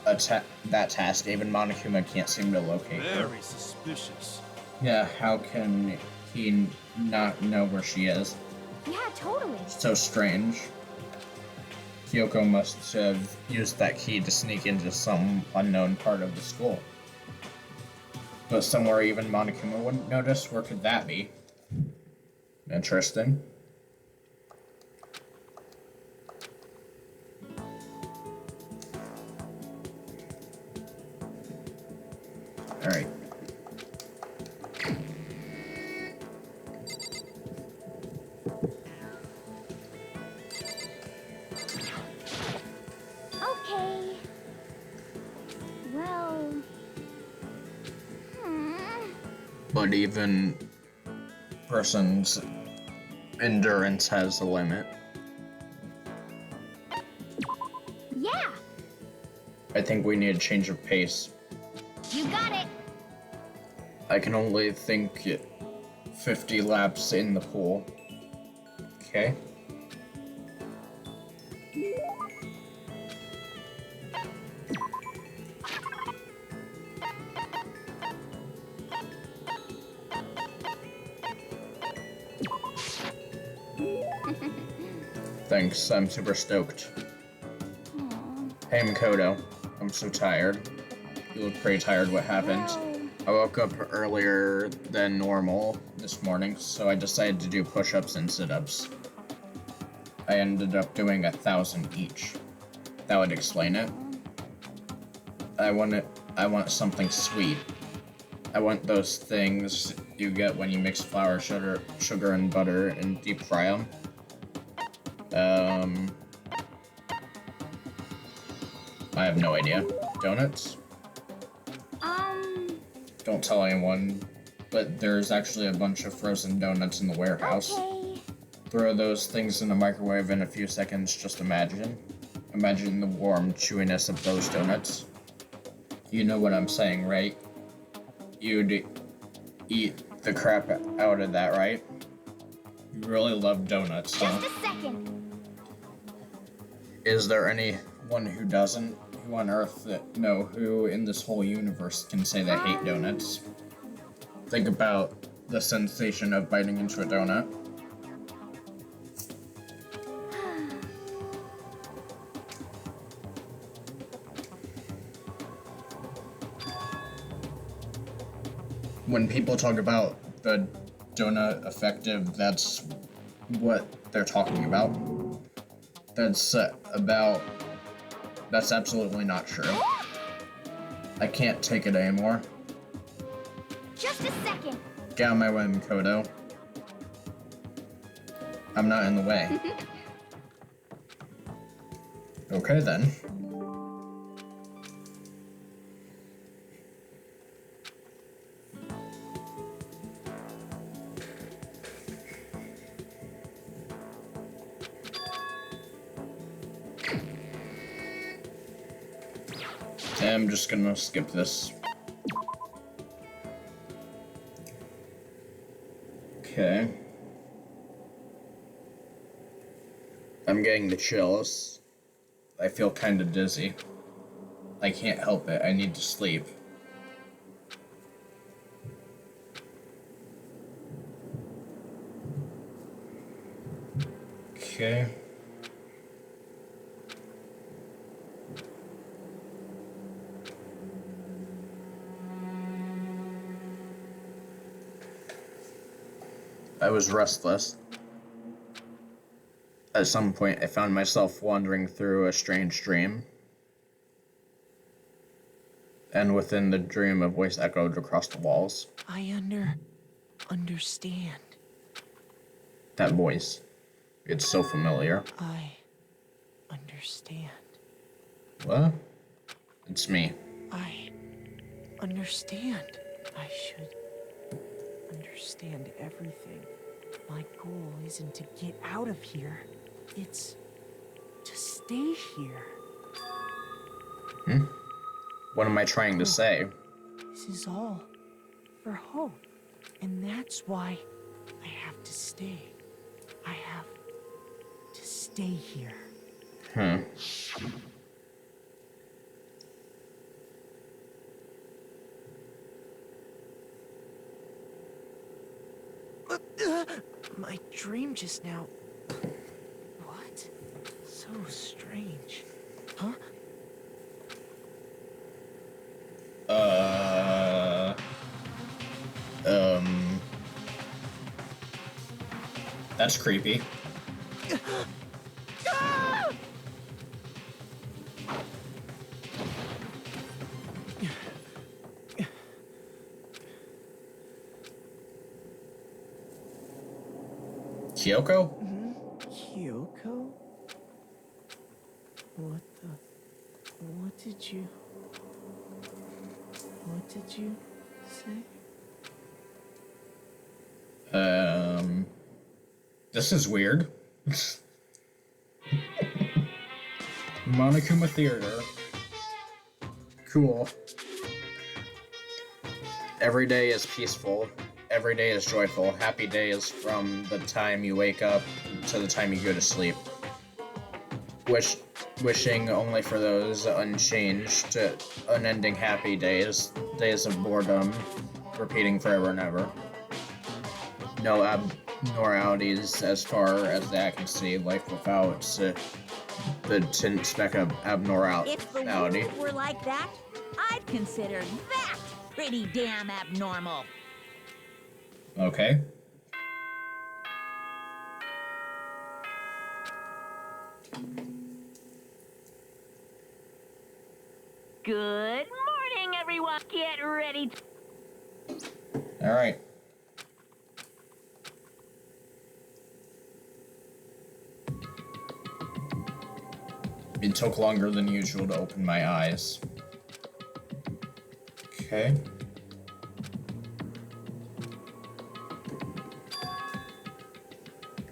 S1: that task? Even Monokuma can't seem to locate her.
S3: Very suspicious.
S1: Yeah, how can he not know where she is?
S5: Yeah, totally.
S1: So strange. Kyoko must have used that key to sneak into some unknown part of the school. But somewhere even Monokuma wouldn't notice? Where could that be? Interesting. Alright.
S5: Okay. Well.
S1: But even person's endurance has a limit.
S5: Yeah,
S1: I think we need a change of pace.
S5: you got it.
S1: I can only think 50 laps in the pool. Okay. Thanks, I'm super stoked. Hey Makoto, I'm so tired. You look pretty tired, what happened? I woke up earlier than normal this morning, so I decided to do push-ups and sit-ups. I ended up doing 1,000 each. That would explain it. I want something sweet. I want those things you get when you mix flour, sugar and butter and deep fry them. I have no idea. Donuts? Don't tell anyone, but there's actually a bunch of frozen donuts in the warehouse.
S5: Okay.
S1: Throw those things in the microwave in a few seconds, just imagine. Imagine the warm chewiness of those donuts. You know what I'm saying, right? You'd eat the crap out of that, right? You really love donuts, huh?
S5: Just a second.
S1: Is there anyone who doesn't? Who on earth who in this whole universe can say they hate donuts? Think about the sensation of biting into a donut. when people talk about the donut effective, that's what they're talking about. That's absolutely not true. I can't take it anymore.
S5: Just a second.
S1: Get out of my way, Makoto. I'm not in the way. Okay then. I'm just gonna skip this. Okay. I'm getting the chills. I feel kinda dizzy. I can't help it. I need to sleep. Okay. I was restless. At some point, I found myself wandering through a strange dream. And within the dream, a voice echoed across the walls.
S7: I understand.
S1: That voice. It's so familiar.
S7: I understand.
S1: What? It's me.
S7: I understand. I should understand everything. My goal isn't to get out of here. It's to stay here.
S1: Hmm? What am I trying to say?
S7: This is all for hope. And that's why I have to stay. I have to stay here.
S1: Hmm.
S7: My dream just now. What? So strange. Huh?
S1: That's creepy. Kyoko?
S7: Kyoko? What did you say?
S1: This is weird. Monokuma Theater. Cool. Every day is peaceful. Every day is joyful. Happy days from the time you wake up to the time you go to sleep. Wishing only for those unchanged, unending happy days. Days of boredom, repeating forever and ever. No abnormalities as far as the eye can see. Life without the tint speck of abnormality.
S4: If the world were like that, I'd consider that pretty damn abnormal.
S1: Okay.
S4: Good morning, everyone. Get ready.
S1: All right. It took longer than usual to open my eyes. Okay.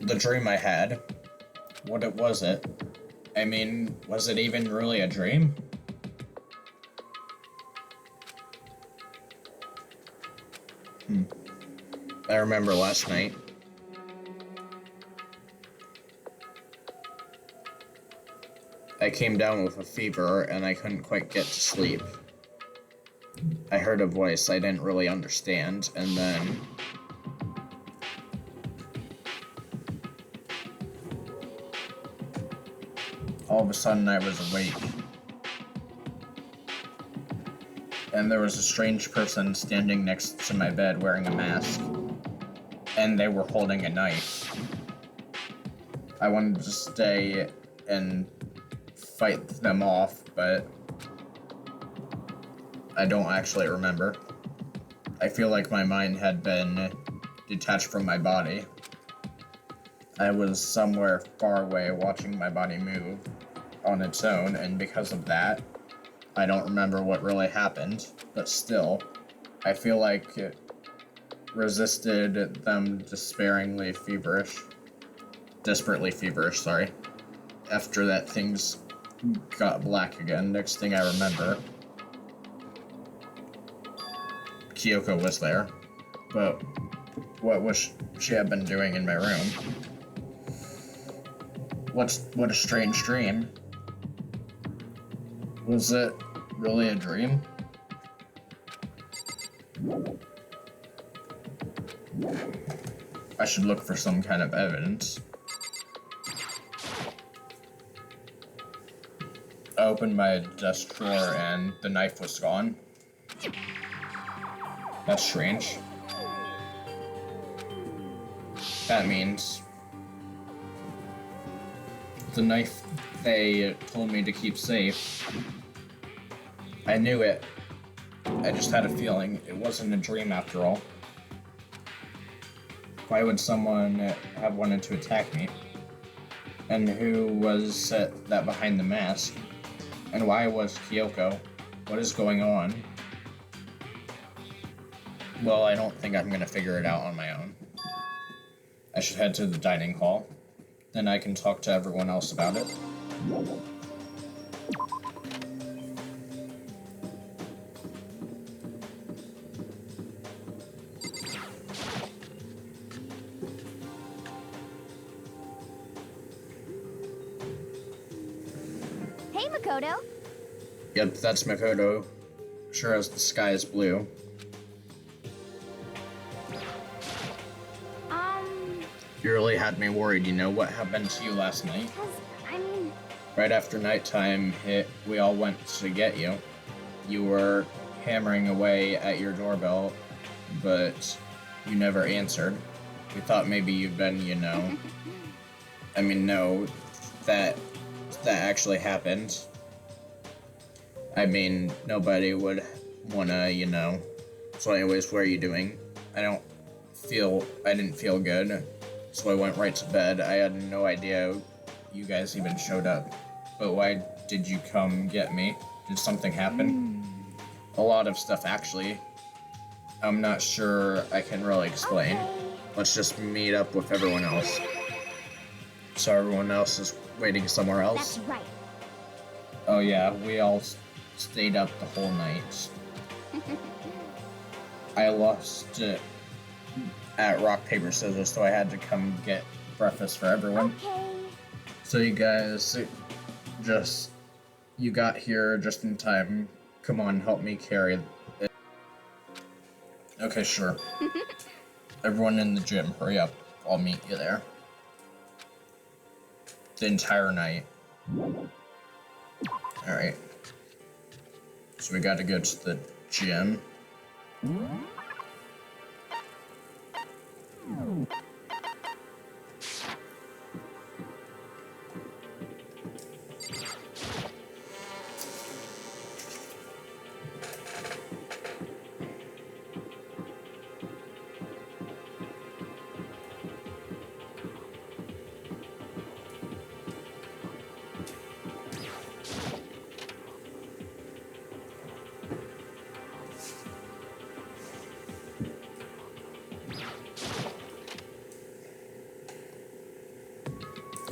S1: The dream I had. What was it? I mean, was it even really a dream? I remember last night. I came down with a fever and I couldn't quite get to sleep. I heard a voice I didn't really understand, and then all of a sudden I was awake. and there was a strange person standing next to my bed wearing a mask, and they were holding a knife. I wanted to stay and fight them off, but I don't actually remember. I feel like my mind had been detached from my body. I was somewhere far away watching my body move on its own, and because of that, I don't remember what really happened, but still, I feel like it resisted them desperately feverish, sorry. After that, things got black again. Next thing I remember, Kyoko was there, but what was she had been doing in my room? What a strange dream. Was it really a dream? I should look for some kind of evidence. I opened my desk drawer and the knife was gone. That's strange. That means the knife they told me to keep safe. I knew it. I just had a feeling it wasn't a dream after all. Why would someone have wanted to attack me? And who was that behind the mask? And why was Kyoko? What is going on? Well, I don't think I'm gonna figure it out on my own. I should head to the dining hall. Then I can talk to everyone else about it.
S5: Hey, Makoto.
S1: Yep, that's Makoto. Sure as the sky is blue. You really had me worried, you know. What happened to you last night? Right after nighttime hit, we all went to get you. You were hammering away at your doorbell, but you never answered. We thought maybe you'd been, you know... I mean, no, that actually happened. I mean, nobody would wanna, you know... So anyways, what are you doing? I didn't feel good. So I went right to bed. I had no idea you guys even showed up. But why did you come get me? Did something happen? A lot of stuff, actually. I'm not sure I can really explain.
S5: Okay.
S1: Let's just meet up with everyone else. So everyone else is waiting somewhere else?
S5: That's right.
S1: Oh yeah, we all stayed up the whole night. I lost it at rock, paper, scissors, so I had to come get breakfast for everyone.
S5: Okay.
S1: So you guys, you got here just in time. Come on, help me carry it. Okay, sure. Everyone in the gym, hurry up. I'll meet you there. The entire night. Alright. So we gotta go to the gym.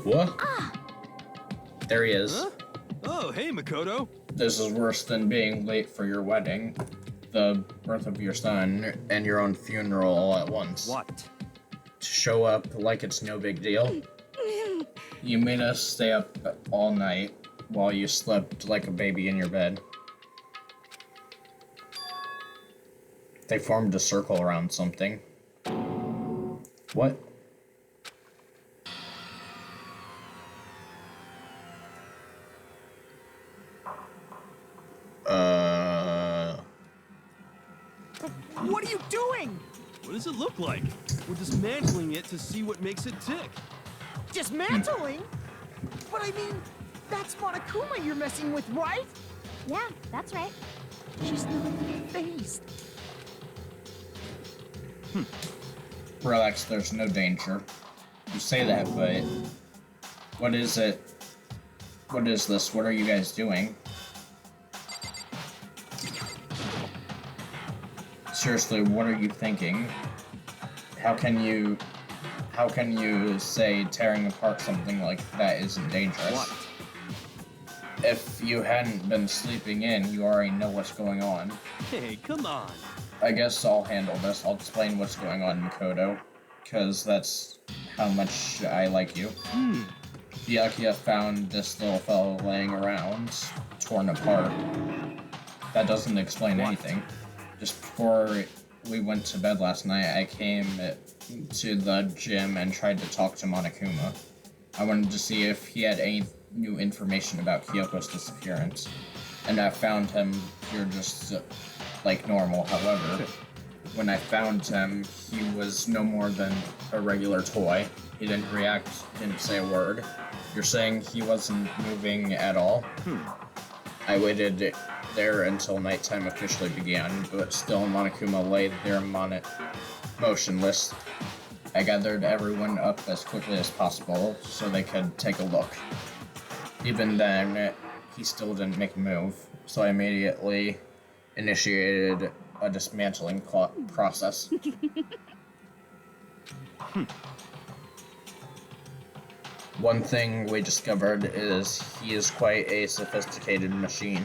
S1: What? There he is.
S3: Huh? Oh, hey, Makoto.
S1: This is worse than being late for your wedding, the birth of your son, and your own funeral all at once.
S6: What?
S1: To show up like it's no big deal. You made us stay up all night while you slept like a baby in your bed. They formed a circle around something. What?
S5: to...
S7: What are you doing?
S3: What does it look like? We're dismantling it to see what makes it tick.
S7: Dismantling? But I mean, that's Monokuma you're messing with, right?
S5: Yeah, that's right.
S7: She's not phased.
S1: Relax, there's no danger. You say that, but what is it? What is this? What are you guys doing? Seriously, what are you thinking? How can you say tearing apart something like that isn't dangerous?
S3: What?
S1: If you hadn't been sleeping in, you already know what's going on.
S3: Hey, come on.
S1: I guess I'll handle this. I'll explain what's going on, Makoto, because that's how much I like you. Byakuya found this little fellow laying around, torn apart. That doesn't explain anything. Just before we went to bed last night, I came to the gym and tried to talk to Monokuma. I wanted to see if he had any new information about Kyoko's disappearance. And I found him here just like normal. However, when I found him, he was no more than a regular toy. He didn't react, didn't say a word. You're saying he wasn't moving at all? I waited there until nighttime officially began, but still Monokuma lay there motionless. I gathered everyone up as quickly as possible so they could take a look. Even then, he still didn't make a move, so I immediately initiated a dismantling process. One thing we discovered is he is quite a sophisticated machine.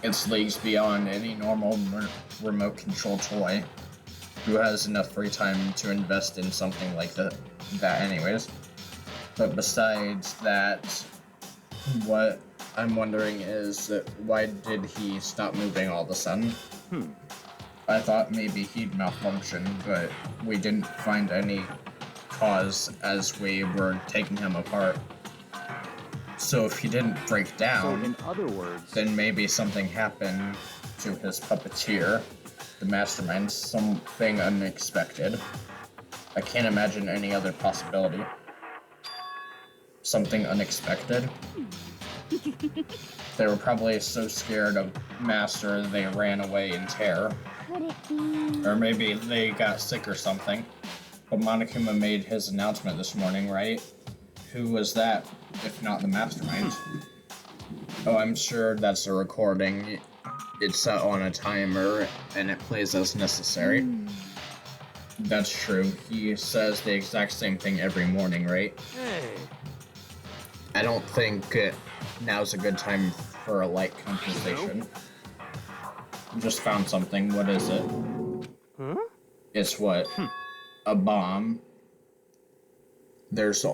S1: It's leagues beyond any normal remote control toy. Who has enough free time to invest in something like that anyways? But besides that, what I'm wondering is why did he stop moving all of a sudden? I thought maybe he'd malfunction, but we didn't find any cause as we were taking him apart. So if he didn't break down,
S3: So in other words,
S1: then maybe something happened to his puppeteer, the mastermind, something unexpected. I can't imagine any other possibility. Something unexpected? They were probably so scared of Master they ran away in terror.
S5: Could it be...
S1: Or maybe they got sick or something. But Monokuma made his announcement this morning, right? Who was that, if not the mastermind? Oh, I'm sure that's a recording. It's set on a timer, and it plays as necessary. That's true. He says the exact same thing every morning, right?
S3: hey,
S1: I don't think now's a good time for a light conversation. Just found something. What is it?
S3: huh?
S1: It's what? A bomb. There's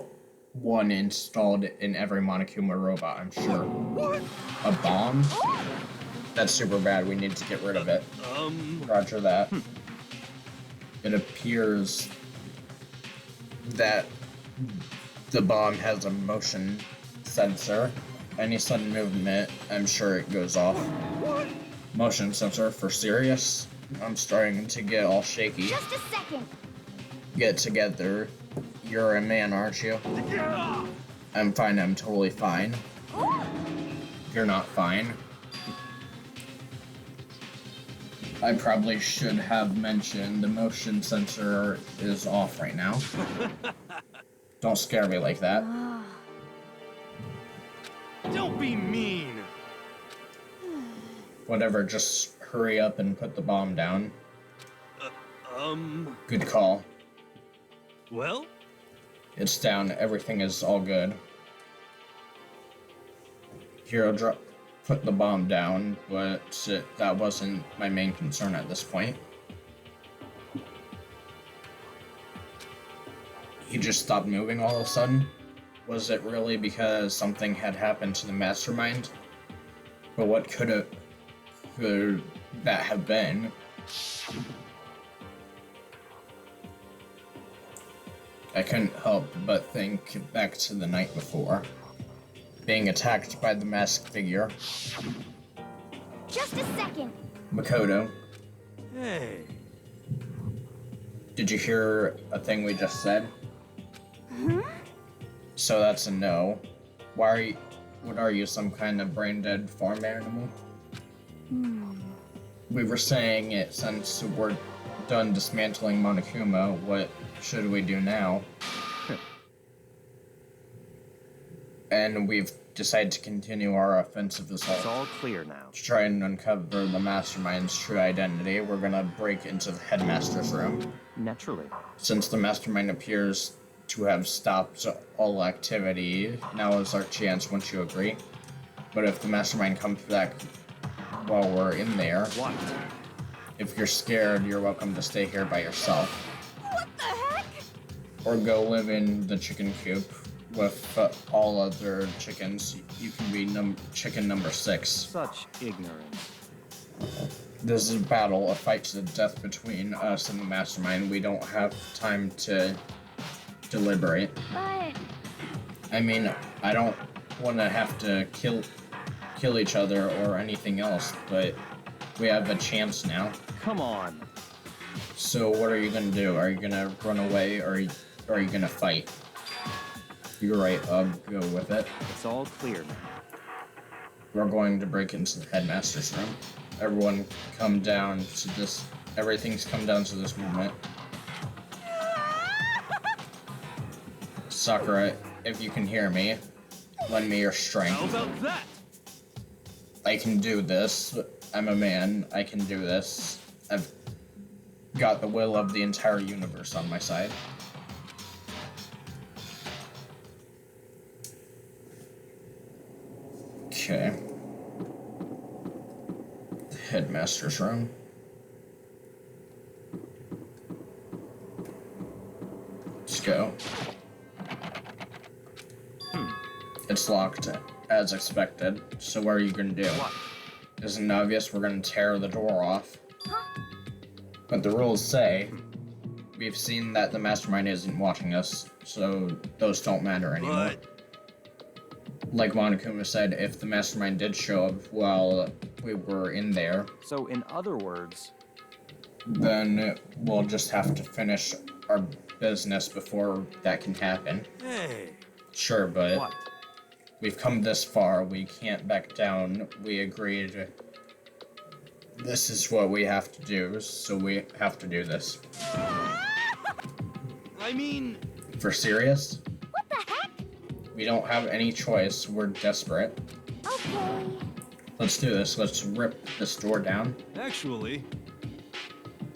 S1: one installed in every Monokuma robot, I'm sure. A bomb? That's super bad. We need to get rid of it. Roger that. It appears that the bomb has a motion sensor. Any sudden movement, I'm sure it goes off. Motion sensor for serious? I'm starting to get all shaky.
S5: Just a second.
S1: Get together. You're a man, aren't you? I'm fine, I'm totally fine. You're not fine. I probably should have mentioned the motion sensor is off right now. Don't scare me like that.
S3: Don't be mean.
S1: Whatever, just hurry up and put the bomb down. Good call.
S3: Well,
S1: It's down, everything is all good. Hero put the bomb down, but that wasn't my main concern at this point. He just stopped moving all of a sudden? Was it really because something had happened to the mastermind? But what could that have been? I couldn't help but think back to the night before. Being attacked by the masked figure.
S5: Just a second.
S1: Makoto,
S3: Hey.
S1: Did you hear a thing we just said?
S5: Huh?
S1: So that's a no. Why are you, what are you, some kind of brain-dead farm animal? We were saying it since we're done dismantling Monokuma, what should we do now? And we've decided to continue our offensive assault.
S6: It's all clear now.
S1: To try and uncover the mastermind's true identity, we're gonna break into the headmaster's room.
S6: Naturally.
S1: Since the mastermind appears to have stopped all activity, now is our chance, wouldn't you agree? But if the mastermind comes back while we're in there,
S6: What?
S1: if you're scared, you're welcome to stay here by yourself.
S4: What the heck?
S1: Or go live in the chicken coop with all other chickens. You can be chicken number 6.
S6: Such ignorance.
S1: This is a battle, a fight to the death between us and the mastermind. We don't have time to deliberate.
S5: But
S1: I mean, I don't want to have to kill each other or anything else, but we have a chance now.
S6: Come on.
S1: So what are you gonna do? Are you gonna run away, or are you gonna fight? You're right, I'll go with it.
S6: It's all clear now.
S1: We're going to break into the headmaster's room. Everyone come down to this. Everything's come down to this moment. Sakura, if you can hear me, lend me your strength.
S3: How about that?
S1: I can do this. I'm a man. I can do this. I've got the will of the entire universe on my side. Okay. Headmaster's room. Let's go. It's locked, as expected. So what are you gonna do?
S6: What?
S1: Isn't it obvious we're gonna tear the door off? But the rules say we've seen that the mastermind isn't watching us, so those don't matter anymore.
S3: But
S1: Like Monokuma said, if the mastermind did show up while we were in there,
S6: So, in other words,
S1: then we'll just have to finish our business before that can happen.
S3: hey.
S1: Sure, but
S6: what?
S1: we've come this far, we can't back down. We agreed this is what we have to do, so we have to do this.
S3: I mean,
S1: For serious?
S5: what the heck?
S1: We don't have any choice, we're desperate.
S5: Okay.
S1: Let's do this, let's rip this door down.
S3: actually,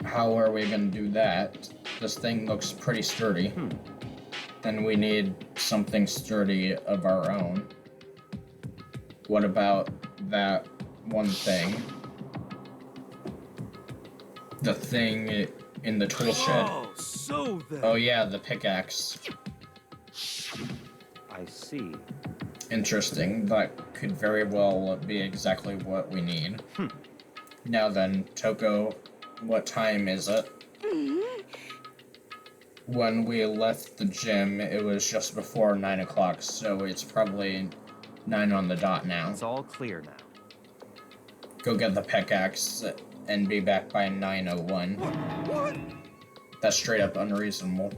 S1: How are we gonna do that? This thing looks pretty sturdy. And we need something sturdy of our own. What about that one thing? The thing in the tool shed.
S3: oh, so then.
S1: Oh yeah, the pickaxe.
S6: I see.
S1: Interesting. That could very well be exactly what we need. Now then, Toko, what time is it? When we left the gym, it was just before 9 o'clock, so it's probably 9 on the dot now.
S6: It's all clear now.
S1: Go get the pickaxe and be back by 9:01.
S3: What?
S1: That's straight up unreasonable.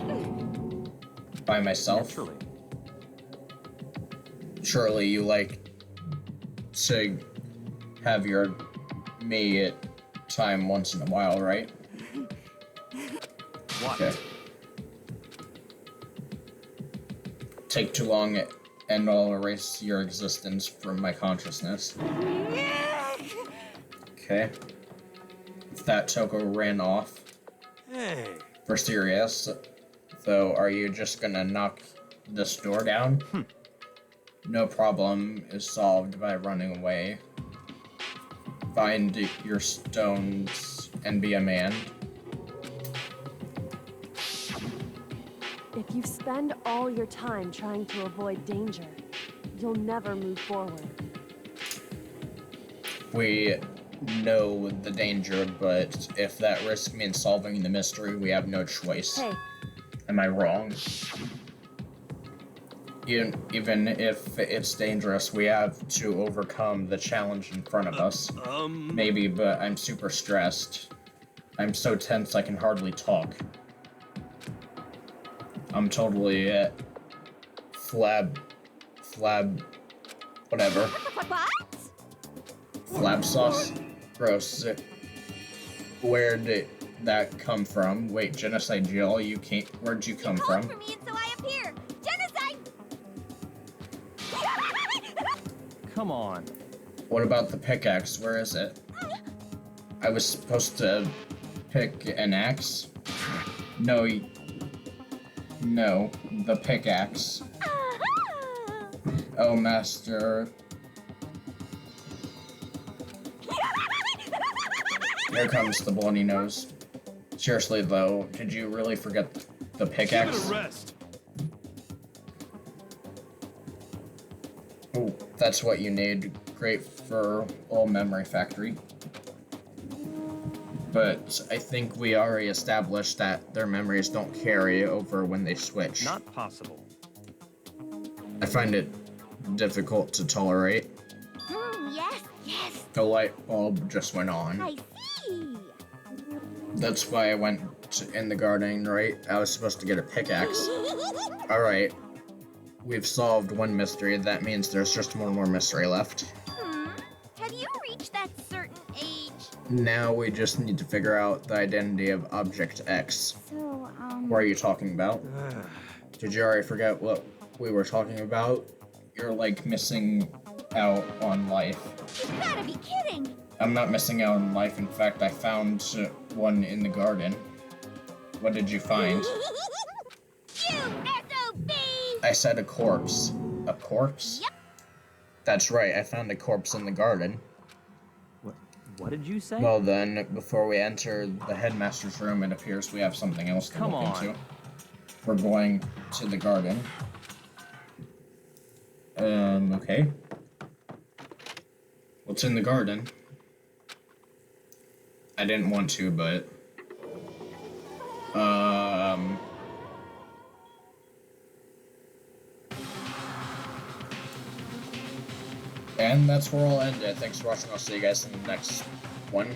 S1: By myself?
S6: Naturally.
S1: Surely you like to have your me time once in a while, right?
S6: What?
S1: Okay. Take too long and I'll erase your existence from my consciousness. Okay. If that Toko ran off,
S3: Hey.
S1: for serious, though, are you just gonna knock this door down? No problem is solved by running away. Find your stones and be a man.
S2: If you spend all your time trying to avoid danger, you'll never move forward.
S1: We know the danger, but if that risk means solving the mystery, we have no choice.
S2: Hey,
S1: Am I wrong? Even if it's dangerous, we have to overcome the challenge in front of us. Maybe, but I'm super stressed. I'm so tense I can hardly talk. I'm totally whatever.
S5: What?
S1: Flab sauce? Gross. Where did that come from? Wait, Genocide Jill, where'd you come
S5: Called
S1: from?
S5: for me and so I appear. Genocide!
S6: Come on.
S1: What about the pickaxe? Where is it? I was supposed to pick an axe? No, the pickaxe. Oh, master. Here comes the bloody nose. Seriously though, did you really forget the
S3: Give it
S1: pickaxe?
S3: a rest.
S1: Oh, that's what you need. Great for old memory factory. But I think we already established that their memories don't carry over when they switch.
S6: Not possible.
S1: I find it difficult to tolerate.
S5: Yes.
S1: The light bulb just went on.
S5: I see.
S1: That's why I went in the garden, right? I was supposed to get a pickaxe. Alright. We've solved one mystery. That means there's just one more mystery left.
S5: Have you reached that certain age?
S1: Now we just need to figure out the identity of Object X.
S5: So,
S1: What are you talking about? Did you already forget what we were talking about? You're like missing out on life.
S5: You gotta be kidding.
S1: I'm not missing out on life. In fact, I found one in the garden. What did you find?
S5: You SOB!
S1: I said a corpse. A corpse?
S5: Yep.
S1: That's right, I found a corpse in the garden.
S6: What did you say?
S1: Well then, before we enter the headmaster's room, it appears we have something else to
S6: Come
S1: look
S6: on.
S1: into. We're going to the garden. Okay. What's in the garden? I didn't want to, but... And that's where I'll end it. Thanks for watching. I'll see you guys in the next one.